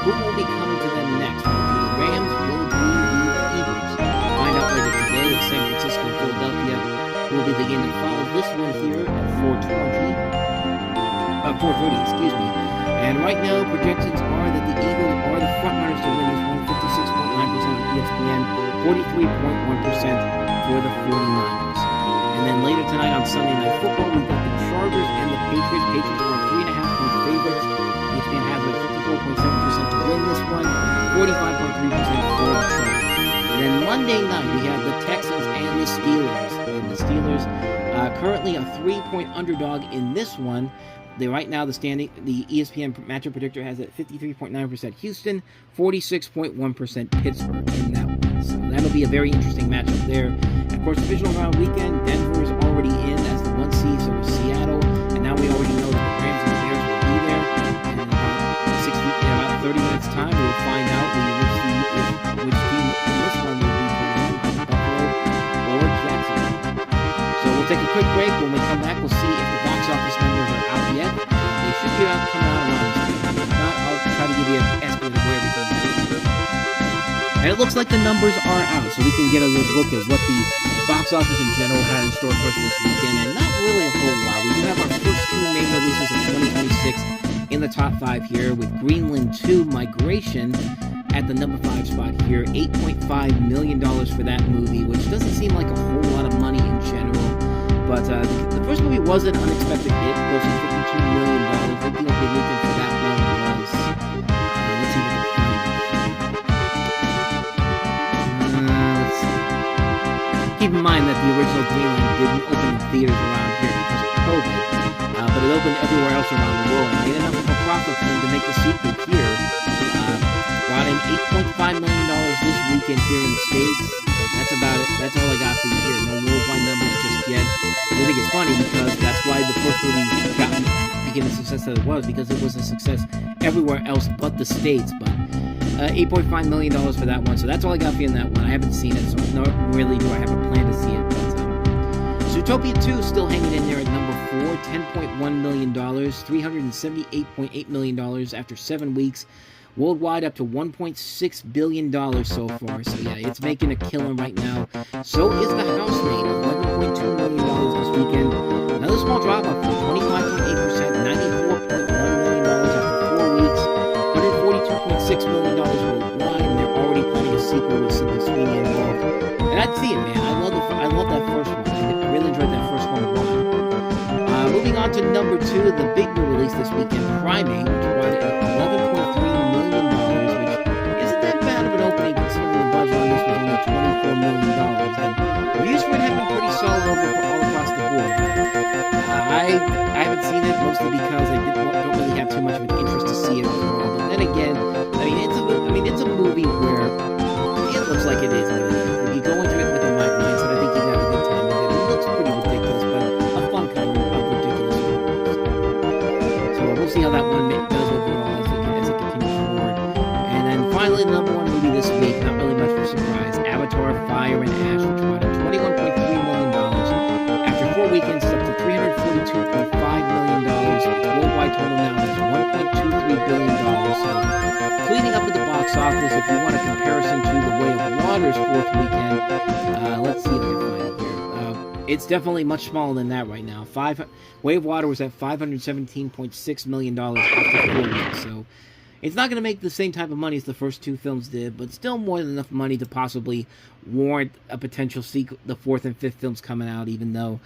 Speaker 1: who will be coming to them next. Will it be the Rams? Will it be the Eagles? Find out later today with San Francisco and Philadelphia. Will be beginning to follow this one here at 4:30, excuse me. And right now, projections are that the Eagles are the frontrunners to win this one, 56.9% on ESPN, 43.1% for the 49ers. And then later tonight on Sunday Night Football, we've got the Chargers and the Patriots. Patriots are 3.5-point favorites. ESPN has a 54.7% to win this one, 45.3% for the Chargers. And then Monday night, we have the Texans and the Steelers. And the Steelers currently a 3-point underdog in this one. Right now, the ESPN matchup predictor has it 53.9% Houston, 46.1% Pittsburgh in that one. So that'll be a very interesting matchup there. And of course, divisional round weekend, Denver is already in as the 1 seed, so is Seattle. And now we already know that the Rams and the Bears will be there. And in about 30 minutes time, we will find out which team in this one will be playing, Buffalo or Jacksonville. So we'll take a quick break. When we come back, we'll see if the box office numbers are out yet. They should be coming out around this time. If not, I'll try to give you an estimate of where everything is. And it looks like the numbers are out, so we can get a little look at what the box office in general had in store for us this weekend. And not really a whole lot. We do have our first two main releases of 2026 in the top 5 here, with Greenland 2 Migration at the number 5 spot here. $8.5 million for that movie, which doesn't seem like a whole lot of money in general. But the first movie was an unexpected hit, grossing $52 million. The opening weekend for that one was, let's see if we can find it. Let's see. Keep in mind that the original Greenland didn't open in theaters around here because of COVID, but it opened everywhere else around the world and made enough of a profit for them to make the sequel here. Brought in $8.5 million this weekend here in the States. That's about it. That's all I got for you here. No worldwide numbers just yet. I think it's funny because that's why the first movie became the success that it was, because it was a success everywhere else but the States. But $8.5 million for that one. So that's all I got for you in that one. I haven't seen it, so not really do I have a plan to see it. But Zootopia 2 is still hanging in there at number 4, $10.1 million, $378.8 million after 7 weeks. Worldwide up to $1.6 billion so far. So yeah, it's making a killing right now. So is The Housemaid, $11.2 million this weekend. Another small drop off from 25.8%, $94.1 million after 4 weeks. $142.6 million worldwide, and they're already planning a sequel with Sydney Sweeney involved. And I'd see it, man. I love that first one. I really enjoyed that first one a lot. Moving on to number 2, the big new release this weekend, Primate, which brought in $11.3 million, which isn't that bad of an opening considering the budget on this was only $24 million. And reviews for it have been pretty solid all across the board. I haven't seen it mostly because I don't really have too much of an interest to see it overall. But then again, it's a movie where it looks like it is what it is. If you go into it with a mindset, I think you have a good time with it. It looks pretty ridiculous, but a fun kind of ridiculous movie. So we'll see how that one does overall as it continues forward. And then finally, the number 1 movie this week, not really much of a surprise, Avatar: Fire and Ash, which brought in $21.3 million. After 4 weekends, it's up to $342.5 million. Its worldwide total now is $1.23 billion. So cleaning up at the box office, if you want a comparison to The Way of Water's 4th weekend, let's see if I can find it here. It's definitely much smaller than that right now. Way of Water was at $517.6 million after 4 weeks, so it's not going to make the same type of money as the first 2 films did, but still more than enough money to possibly warrant a potential sequel, the 4th and 5th films coming out, even though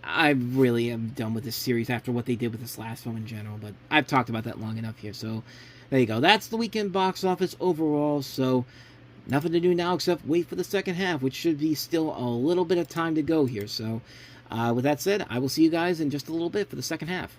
Speaker 1: I really am done with this series after what they did with this last film in general, but I've talked about that long enough here, so there you go. That's the weekend box office overall, so nothing to do now except wait for the second half, which should be still a little bit of time to go here. So with that said, I will see you guys in just a little bit for the second half.